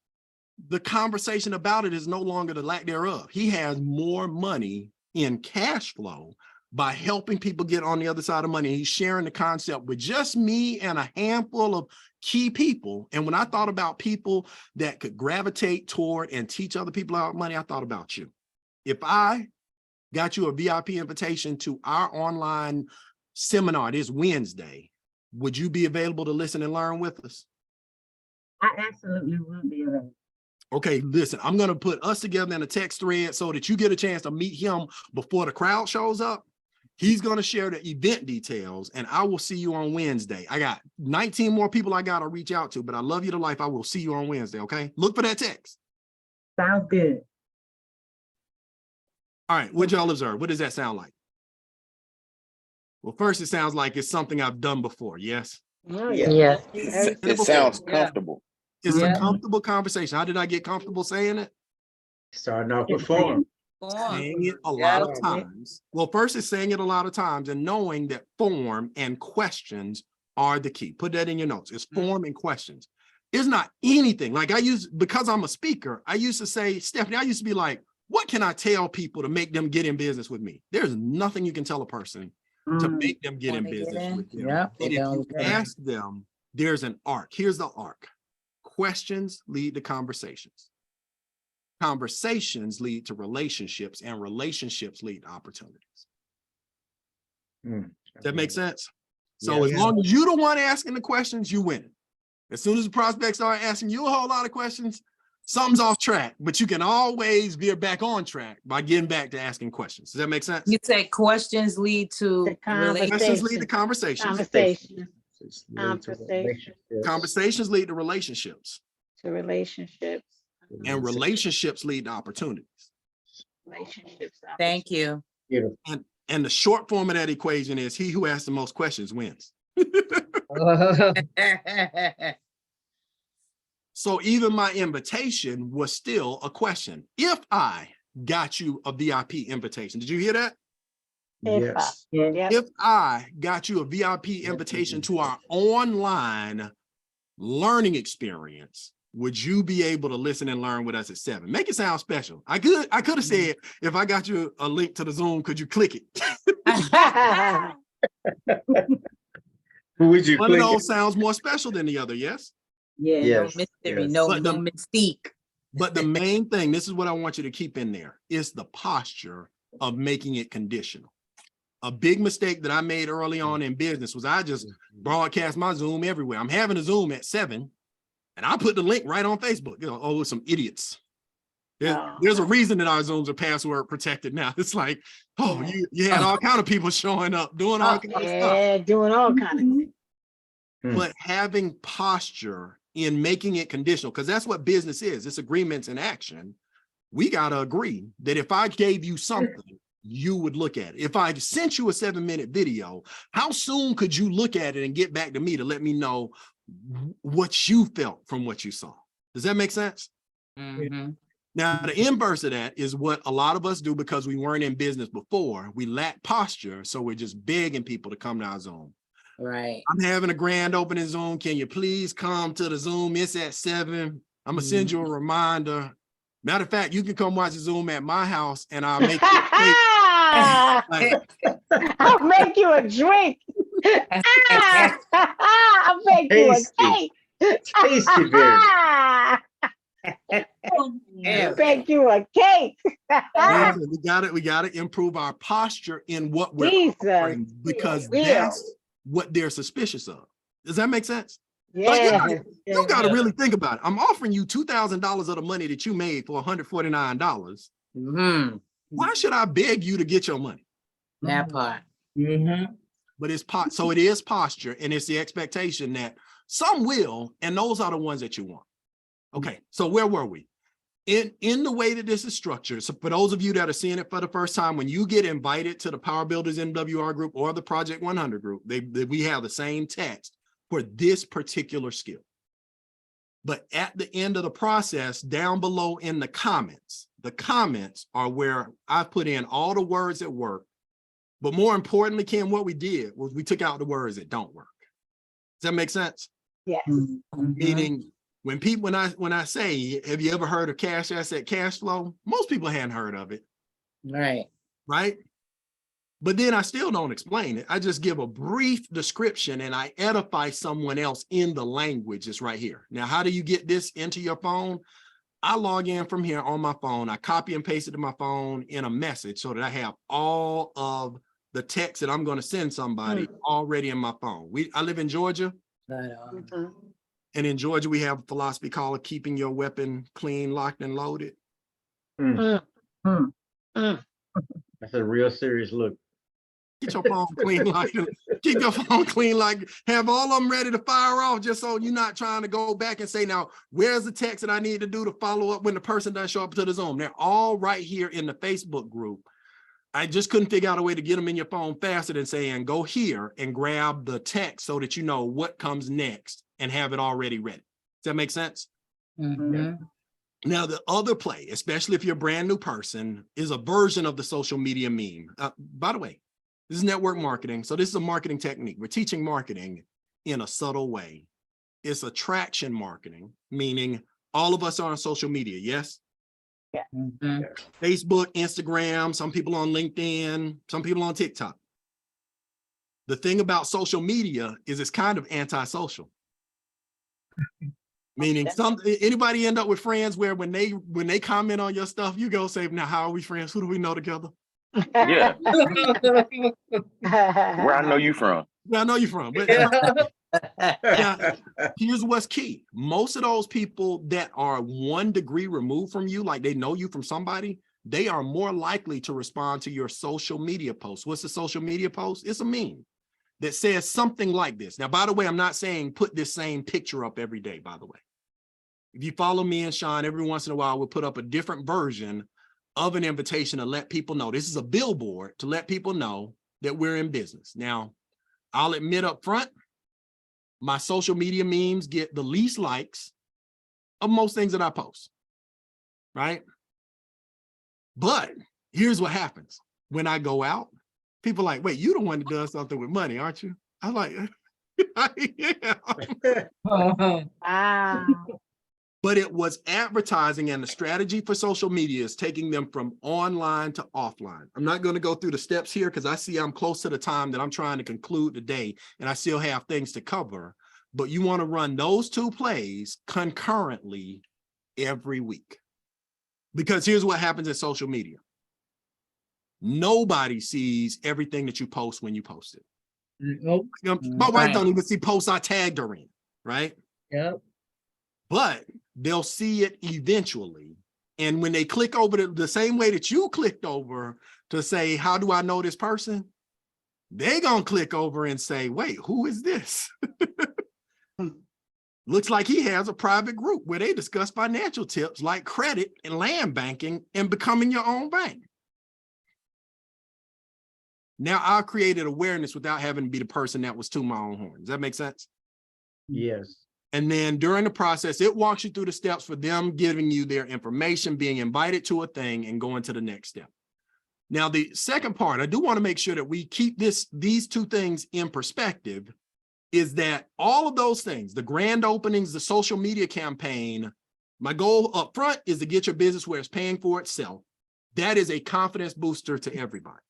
the conversation about it is no longer the lack thereof. He has more money in cash flow by helping people get on the other side of money. He's sharing the concept with just me and a handful of key people. And when I thought about people that could gravitate toward and teach other people about money, I thought about you. If I got you a VIP invitation to our online seminar this Wednesday, would you be available to listen and learn with us? I absolutely will be available. Okay, listen, I'm going to put us together in a text thread so that you get a chance to meet him before the crowd shows up. He's going to share the event details, and I will see you on Wednesday. I got 19 more people I got to reach out to, but I love you to life. I will see you on Wednesday, okay? Look for that text. Sounds good. All right, what y'all observe? What does that sound like? Well, first, it sounds like it's something I've done before, yes? Oh, Yeah. It sounds comfortable. It's Yeah. a comfortable conversation. How did I get comfortable saying it? Starting off with form. Saying it a lot of times. Well, first it's saying it a lot of times and knowing that form and questions are the key. Put that in your notes. It's form and questions. It's not anything. Like because I'm a speaker, I used to say, Stephanie, I used to be like, what can I tell people to make them get in business with me? There's nothing you can tell a person to make them get in business with you. Yeah. But if you ask them, there's an arc. Here's the arc. Questions lead to conversations. Conversations lead to relationships, and relationships lead to opportunities. Does that make sense? So as long as you're the one asking the questions, you win. As soon as the prospects start asking you a whole lot of questions, something's off track, but you can always veer back on track by getting back to asking questions. Does that make sense? You say questions lead to The conversation. Questions lead to conversations. Conversation It's lead to relationships. Conversations lead to relationships. to relationships. And relationships lead to opportunities. Relationships. Thank you. Beautiful. And the short form of that equation is he who asks the most questions wins. So even my invitation was still a question. If I got you a VIP invitation, did you hear that? Yes. Yep. If I got you a VIP invitation to our online learning experience, would you be able to listen and learn with us at 7? Make it sound special. I could have said, if I got you a link to the Zoom, could you click it? Who would you One of click? those sounds more special than the other, yes? Yeah. Yes. No mystery, yes. no But the- mystique. But the main thing, this is what I want you to keep in there, is the posture of making it conditional. A big mistake that I made early on in business was I just broadcast my Zoom everywhere. I'm having a Zoom at 7, and I put the link right on Facebook. You know, oh, some idiots. There's a reason that our Zooms are password protected now. It's like, oh, you had all kind of people showing up, doing all kind of stuff. Yeah, doing all kind of things. But having posture in making it conditional, because that's what business is. It's agreements in action. We got to agree that if I gave you something, you would look at it. If I sent you a 7-minute video, how soon could you look at it and get back to me to let me know what you felt from what you saw? Does that make sense? Mhm. Now, the inverse of that is what a lot of us do because we weren't in business before. We lack posture, so we're just begging people to come to our Zoom. Right. I'm having a grand opening Zoom. Can you please come to the Zoom? It's at 7. I'm gonna send you a reminder. Matter of fact, you can come watch the Zoom at my house and I'll make you I'll make you a drink. I'll make you a Tasty. cake. Tasty berry. Make you a cake. we gotta improve our posture in what we're Jesus. offering because Yeah. that's what they're suspicious of. Does that make sense? Yeah. You got to really think about it. I'm offering you $2,000 of the money that you made for $149. Mhm. Why should I beg you to get your money? That part. But so it is posture, and it's the expectation that some will, and those are the ones that you want. Okay, so where were we? In the way that this is structured, so for those of you that are seeing it for the first time, when you get invited to the Power Builders MWR group or the Project 100 group, we have the same text for this particular skill. But at the end of the process, down below in the comments are where I put in all the words that work. But more importantly, Kim, what we did was we took out the words that don't work. Does that make sense? Yes. Meaning, when I say, have you ever heard of cash asset cash flow? Most people hadn't heard of it. Right. Right? But then I still don't explain it. I just give a brief description and I edify someone else in the language that's right here. Now, how do you get this into your phone? I log in from here on my phone. I copy and paste it to my phone in a message so that I have all of the text that I'm going to send somebody already in my phone. I live in Georgia. Mhm. And in Georgia, we have a philosophy called keeping your weapon clean, locked, and loaded. Mm. That's a real serious look. Get your phone clean, locked, and keep your phone clean, like have all of them ready to fire off, just so you're not trying to go back and say, now, where's the text that I need to do to follow up when the person doesn't show up to the Zoom? They're all right here in the Facebook group. I just couldn't figure out a way to get them in your phone faster than saying, go here and grab the text so that you know what comes next and have it already ready. Does that make sense? Mhm. Now, the other play, especially if you're a brand new person, is a version of the social media meme. By the way, this is network marketing. So this is a marketing technique. We're teaching marketing in a subtle way. It's attraction marketing, meaning all of us are on social media, yes? Mhm. Facebook, Instagram, some people on LinkedIn, some people on TikTok. The thing about social media is it's kind of antisocial. Meaning anybody end up with friends where when they comment on your stuff, you go say, now, how are we friends? Who do we know together? Yeah, where I know you from. Where I know you from. But Now, here's what's key. Most of those people that are 1 degree removed from you, like they know you from somebody, they are more likely to respond to your social media post. What's a social media post? It's a meme that says something like this. Now, by the way, I'm not saying put this same picture up every day, by the way. If you follow me and Sean, every once in a while, we'll put up a different version of an invitation to let people know. This is a billboard to let people know that we're in business. Now, I'll admit up front, my social media memes get the least likes of most things that I post, right? But here's what happens. When I go out, people are like, wait, you the one that does something with money, aren't you? I'm like, yeah. Wow. But it was advertising, and the strategy for social media is taking them from online to offline. I'm not going to go through the steps here because I see I'm close to the time that I'm trying to conclude the day and I still have things to cover. But you want to run those 2 plays concurrently every week. Because here's what happens in social media. Nobody sees everything that you post when you post it. Nope. My wife don't even see posts I tagged her in, right? Yep. But they'll see it eventually. And when they click over the same way that you clicked over to say, how do I know this person? They're going to click over and say, wait, who is this? Looks like he has a private group where they discuss financial tips like credit and land banking and becoming your own bank. Now I created awareness without having to be the person that was to my own horn. Does that make sense? Yes. And then during the process, it walks you through the steps for them giving you their information, being invited to a thing and going to the next step. Now, the second part, I do want to make sure that we keep these 2 things in perspective, is that all of those things, the grand openings, the social media campaign, my goal up front is to get your business where it's paying for itself. That is a confidence booster to everybody.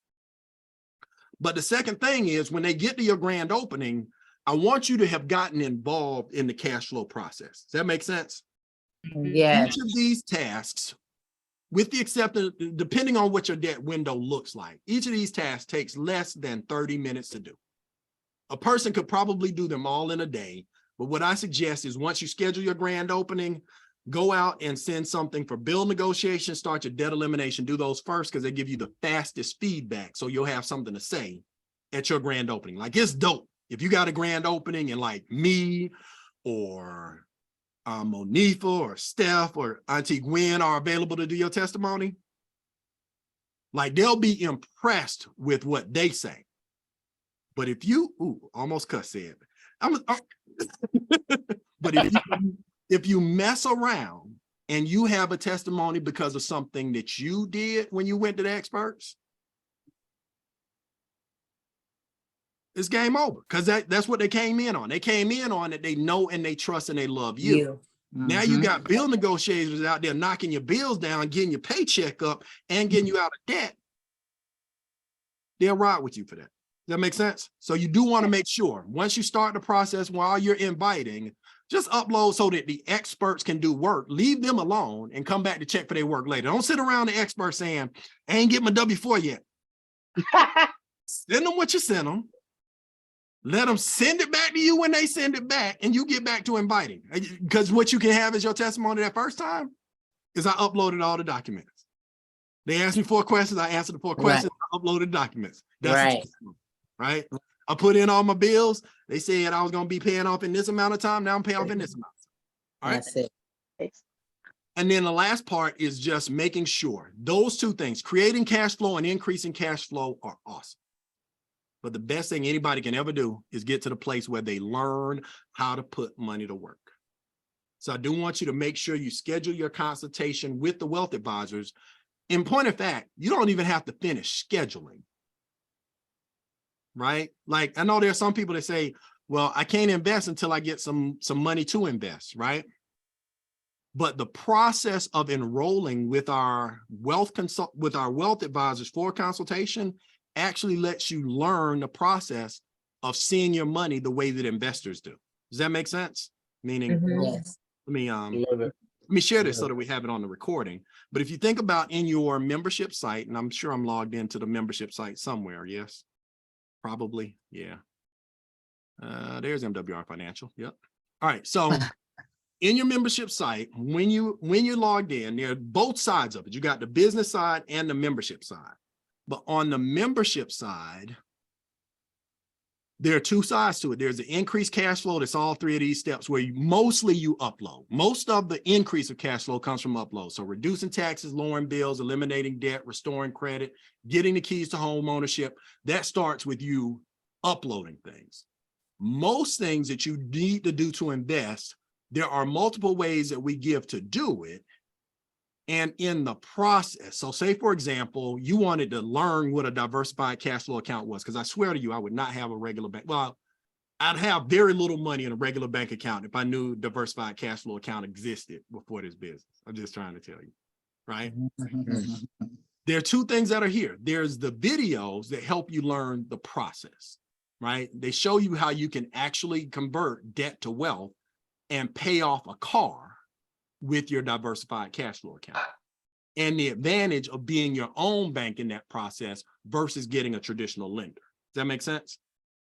But the second thing is when they get to your grand opening, I want you to have gotten involved in the cash flow process. Does that make sense? Yes. Each of these tasks, with the exception, depending on what your debt window looks like, each of these tasks takes less than 30 minutes to do. A person could probably do them all in a day, but what I suggest is once you schedule your grand opening, go out and send something for bill negotiation, start your debt elimination, do those first because they give you the fastest feedback. So you'll have something to say at your grand opening. Like, it's dope. If you got a grand opening and like me or Monifa or Steph or Auntie Gwen are available to do your testimony, like they'll be impressed with what they say. But if you, almost cuss said, but if you mess around and you have a testimony because of something that you did when you went to the experts, it's game over because that's what they came in on. They came in on that they know and they trust and they love you. Now you got bill negotiators out there knocking your bills down, getting your paycheck up and getting you out of debt. They'll ride with you for that. Does that make sense? So you do want to make sure once you start the process while you're inviting, just upload so that the experts can do work. Leave them alone and come back to check for their work later. Don't sit around the experts saying, I ain't get my W-4 yet. Send them what you sent them. Let them send it back to you when they send it back and you get back to inviting. Because what you can have as your testimony that first time is I uploaded all the documents. They asked me 4 questions. I answered the 4 questions. I uploaded documents. That's right. I put in all my bills. They said I was going to be paying off in this amount of time. Now I'm paying off in this amount. All right. That's it. And then the last part is just making sure those 2 things, creating cash flow and increasing cash flow, are awesome. But the best thing anybody can ever do is get to the place where they learn how to put money to work. So I do want you to make sure you schedule your consultation with the wealth advisors. In point of fact, you don't even have to finish scheduling. Right? Like, I know there are some people that say, well, I can't invest until I get some money to invest, right? But the process of enrolling with our wealth advisors for consultation actually lets you learn the process of seeing your money the way that investors do. Does that make sense? Meaning, Yes. let me share this so that we have it on the recording. But if you think about in your membership site, and I'm sure I'm logged into the membership site somewhere, yes? Probably, yeah. There's MWR Financial. Yep. All right. So in your membership site, when you logged in, there are both sides of it. You got the business side and the membership side. But on the membership side, there are two sides to it. There's the increased cash flow. That's all three of these steps where mostly you upload. Most of the increase of cash flow comes from upload. So reducing taxes, lowering bills, eliminating debt, restoring credit, getting the keys to home ownership. That starts with you uploading things. Most things that you need to do to invest, there are multiple ways that we give to do it. And in the process, so say, for example, you wanted to learn what a diversified cash flow account was, because I swear to you, I would not have a regular bank. Well, I'd have very little money in a regular bank account if I knew diversified cash flow account existed before this business. I'm just trying to tell you, right? There are two things that are here. There's the videos that help you learn the process, right? They show you how you can actually convert debt to wealth and pay off a car with your diversified cash flow account, and the advantage of being your own bank in that process versus getting a traditional lender. Does that make sense?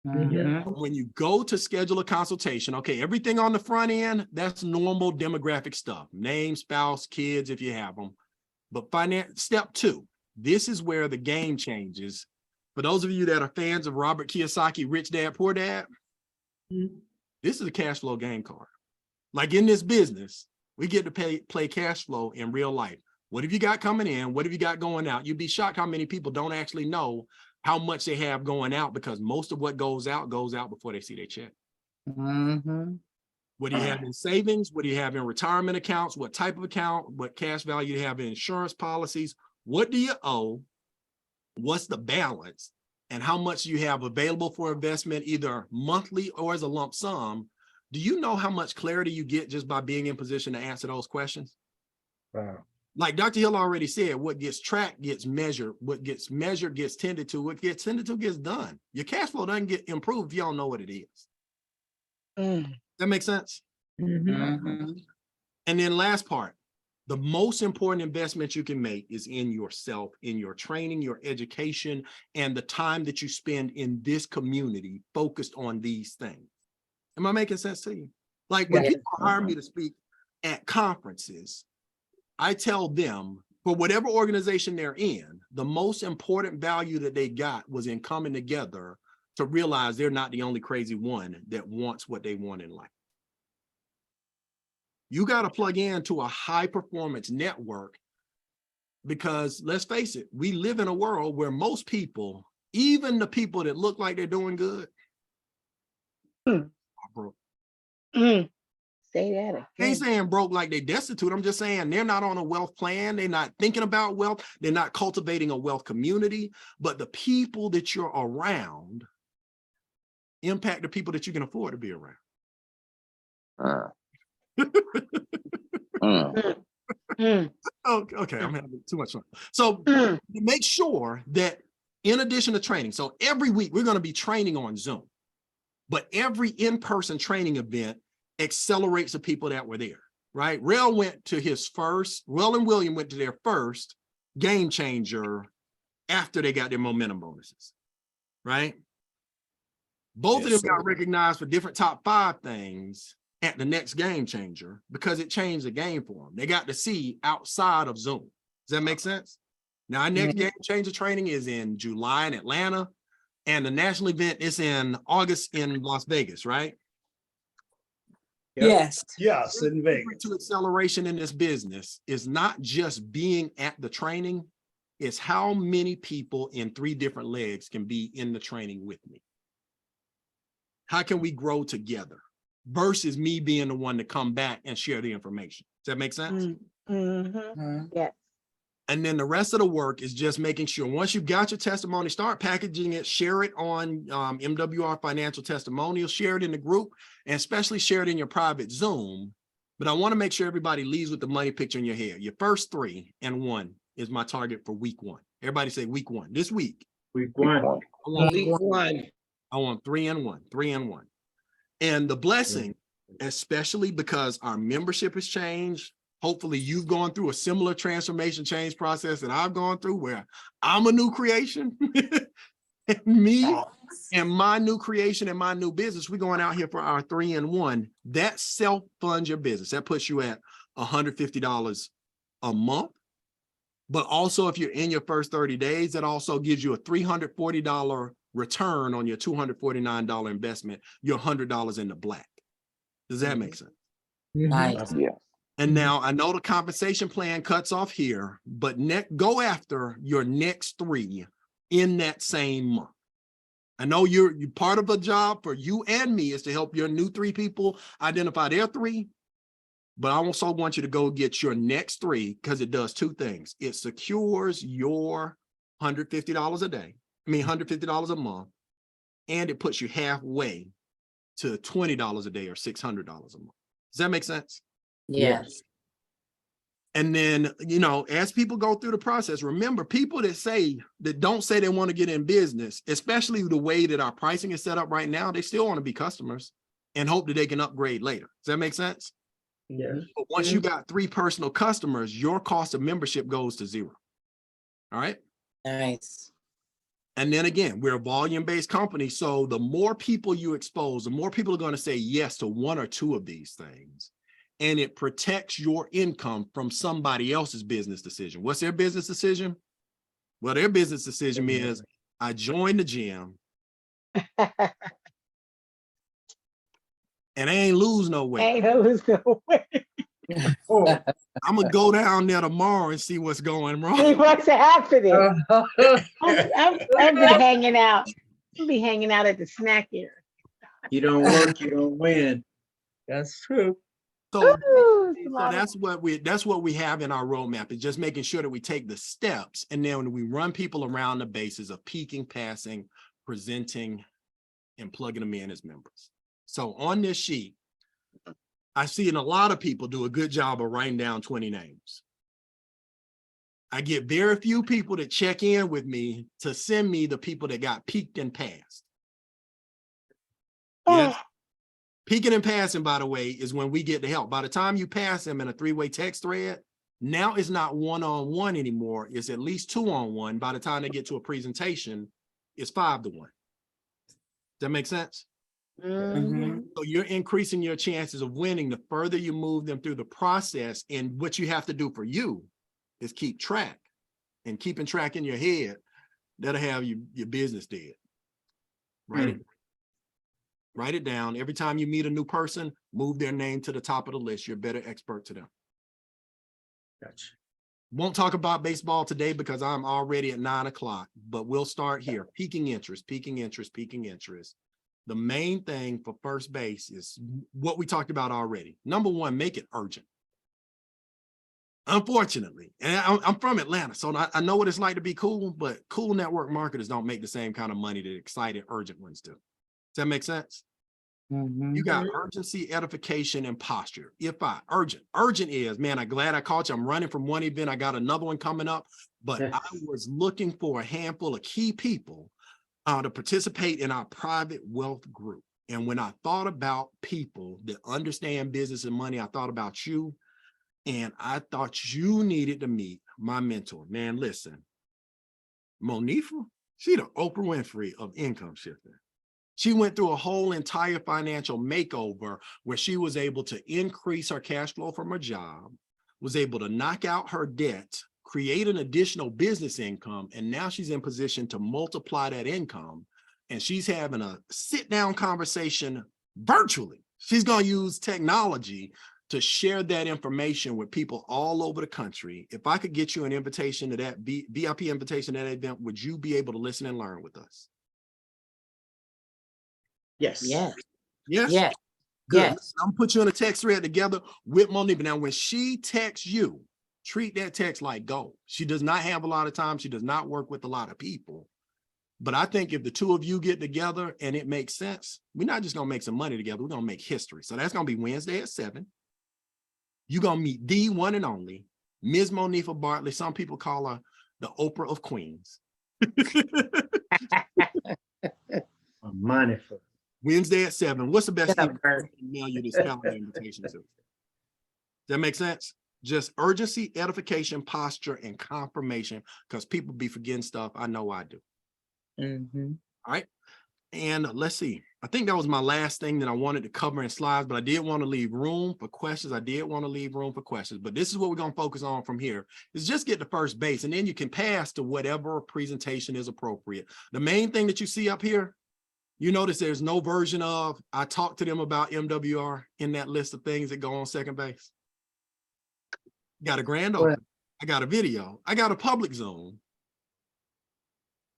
When you go to schedule a consultation, okay, everything on the front end, that's normal demographic stuff, name, spouse, kids, if you have them. But step two, this is where the game changes. For those of you that are fans of Robert Kiyosaki, Rich Dad, Poor Dad, this is a cash flow game card. Like in this business, we get to play cash flow in real life. What have you got coming in? What have you got going out? You'd be shocked how many people don't actually know how much they have going out, because most of what goes out before they see their check. What do you have in savings? What do you have in retirement accounts? What type of account? What cash value you have in insurance policies? What do you owe? What's the balance? And how much you have available for investment, either monthly or as a lump sum? Do you know how much clarity you get just by being in position to answer those questions? Wow. Like Dr. Hill already said, what gets tracked gets measured. What gets measured gets tended to. What gets tended to gets done. Your cash flow doesn't get improved if you don't know what it is. That makes sense? And then last part, the most important investment you can make is in yourself, in your training, your education, and the time that you spend in this community focused on these things. Am I making sense to you? Like when people hire me to speak at conferences, I tell them, for whatever organization they're in, the most important value that they got was in coming together to realize they're not the only crazy one that wants what they want in life. You got to plug into a high performance network, because let's face it, we live in a world where most people, even the people that look like they're doing good, are broke. Say that again. I ain't saying broke like they destitute. I'm just saying they're not on a wealth plan. They're not thinking about wealth. They're not cultivating a wealth community. But the people that you're around impact the people that you can afford to be around. Okay, I'm having too much fun. So make sure that in addition to training, so every week we're going to be training on Zoom, but every in-person training event accelerates the people that were there, right? Rel and William went to their first game changer after they got their momentum bonuses, right? Both of them got recognized for different top 5 things at the next game changer because it changed the game for them. They got to see outside of Zoom. Does that make sense? Now, our next game changer training is in July in Atlanta, and the national event is in August in Las Vegas, right? Yes. Yes, in Vegas. To acceleration in this business is not just being at the training, it's how many people in 3 different legs can be in the training with me. How can we grow together versus me being the one to come back and share the information? Does that make sense? Yes. And then the rest of the work is just making sure once you've got your testimony, start packaging it, share it on MWR Financial Testimonials, share it in the group, and especially share it in your private Zoom. But I want to make sure everybody leaves with the money picture in your head. Your first 3 and 1 is my target for week 1. Everybody say week 1. This week. Week 1. I want 3 and 1, 3 and 1. And the blessing, especially because our membership has changed, hopefully you've gone through a similar transformation change process that I've gone through where I'm a new creation. Me and my new creation and my new business, we're going out here for our 3-in-1. That self-funds your business. That puts you at $150 a month. But also, if you're in your first 30 days, that also gives you a $340 return on your $249 investment. You're $100 in the black. Does that make sense? Nice. Yeah. And now I know the compensation plan cuts off here, but go after your next 3 in that same month. I know you're part of a job for you and me is to help your new 3 people identify their 3. But I also want you to go get your next 3 because it does 2 things. It secures your $150 a day. $150 a month. And it puts you halfway to $20 a day or $600 a month. Does that make sense? Yes. And then, as people go through the process, remember, people that don't say they want to get in business, especially the way that our pricing is set up right now, they still want to be customers and hope that they can upgrade later. Does that make sense? Yes. But once you got 3 personal customers, your cost of membership goes to 0. All right. Nice. And then again, we're a volume-based company. So the more people you expose, the more people are going to say yes to 1 or 2 of these things. And it protects your income from somebody else's business decision. What's their business decision? Well, their business decision is, I joined the gym and I ain't lose no weight. Ain't lose no way. I'm going to go down there tomorrow and see what's going See wrong. what's happening. I've been hanging out. I'll be hanging out at the snack area. You don't work, you don't win. That's true. So Ooh, it's a So lot of- that's what we have in our roadmap, is just making sure that we take the steps, and then when we run people around the basis of peaking, passing, presenting, and plugging them in as members. So on this sheet, I see a lot of people do a good job of writing down 20 names. I get very few people that check in with me to send me the people that got peaked and passed. Yes. Peaking and passing, by the way, is when we get the help. By the time you pass them in a 3-way text thread, now it's not 1-on-1 anymore. It's at least 2-on-1. By the time they get to a presentation, it's 5-to-1. Does that make sense? Mhm. So you're increasing your chances of winning the further you move them through the process. And what you have to do for you is keep track. And keeping track in your head, that'll have your business dead. Right? Write it down. Every time you meet a new person, move their name to the top of the list. You're a better expert to them. Gotcha. Won't talk about baseball today because I'm already at 9 o'clock, but we'll start here. Peaking interest, peaking interest, peaking interest. The main thing for first base is what we talked about already. Number 1, make it urgent. Unfortunately, and I'm from Atlanta, so I know what it's like to be cool, but cool network marketers don't make the same kind of money that excited urgent ones do. Does that make sense? You got urgency, edification, and posture. Urgent is, man, I'm glad I caught you. I'm running from one event. I got another one coming up, but I was looking for a handful of key people to participate in our private wealth group. And when I thought about people that understand business and money, I thought about you, and I thought you needed to meet my mentor. Man, listen, Monifa, she the Oprah Winfrey of income shifting. She went through a whole entire financial makeover where she was able to increase her cash flow from her job, was able to knock out her debt, create an additional business income, and now she's in position to multiply that income. And she's having a sit-down conversation virtually. She's going to use technology to share that information with people all over the country. If I could get you an invitation to that VIP invitation to that event, would you be able to listen and learn with us? Yes. Yes. Yes. Yes. Good. Yes. I'm gonna put you in a text thread together with Monifa. Now, when she texts you, treat that text like gold. She does not have a lot of time. She does not work with a lot of people. But I think if the 2 of you get together and it makes sense, we're not just gonna make some money together. We're gonna make history. So that's gonna be Wednesday at 7. You're gonna meet the one and only Ms. Monifa Bartley. Some people call her the Oprah of Queens. Money for Wednesday at 7. What's the best Get up, thing Bert. to mail you this calendar invitation to? Does that make sense? Just urgency, edification, posture, and confirmation, because people be forgetting stuff. I know I do. Mm-hmm. All right. And let's see. I think that was my last thing that I wanted to cover in slides, but I did want to leave room for questions. But this is what we're going to focus on from here is just get to first base, and then you can pass to whatever presentation is appropriate. The main thing that you see up here, you notice there's no version of I talked to them about MWR in that list of things that go on second base. Got a grand open. I got a video. I got a public zone.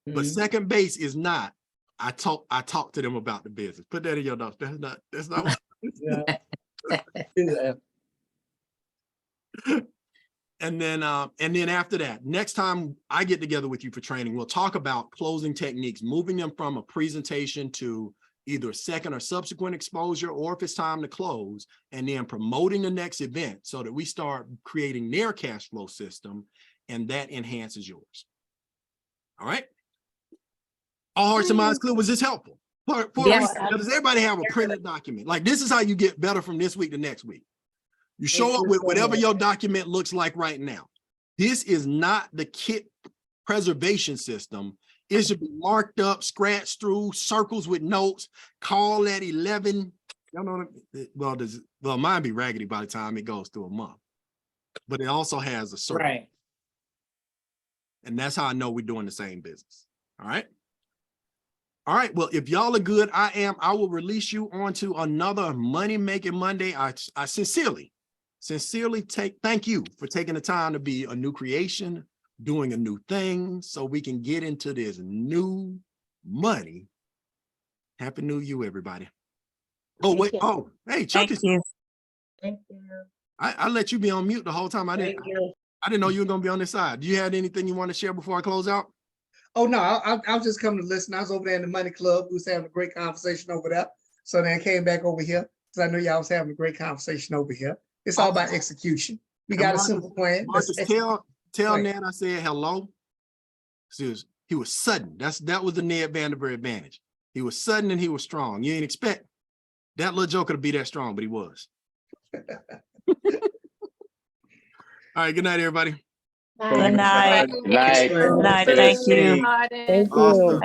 But second base is not. I talked to them about the business. Put that in your notes. That's not what Yeah. and then after that, next time I get together with you for training, we'll talk about closing techniques, moving them from a presentation to either second or subsequent exposure, or if it's time to close, and then promoting the next event so that we start creating their cash flow system, and that enhances yours. All right. All hearts and minds clear. Was this helpful? Yes. Does everybody have a printed document? Like, this is how you get better from this week to next week. You show up with whatever your document looks like right now. This is not the kit preservation system. It should be marked up, scratched through, circles with notes, call at 11. Y'all know what well, mine be raggedy by the time it goes through a month. But it also has a circle. Right. And that's how I know we're doing the same business. All right. All right. Well, if y'all are good, I will release you onto another Money Making Monday. I sincerely thank you for taking the time to be a new creation, doing a new thing, so we can get into this new money. Happy New Year, everybody. Oh, wait. Oh, hey, Chuck is. Thank you. I let you be on mute the whole time. I didn't know you were going to be on this side. Do you have anything you want to share before I close out? Oh, no, I was just coming to listen. I was over there in the Money Club. We was having a great conversation over there. So then I came back over here because I knew y'all was having a great conversation over here. It's all about execution. We got a simple plan. Marcus, tell Ned I said hello. He was sudden. That was the Ned Vanderbilt advantage. He was sudden and he was strong. You ain't expect that little joker to be that strong, but he was. All right, good night, everybody. Good night. Night. Good night. Thank you. Thank you. Awesome.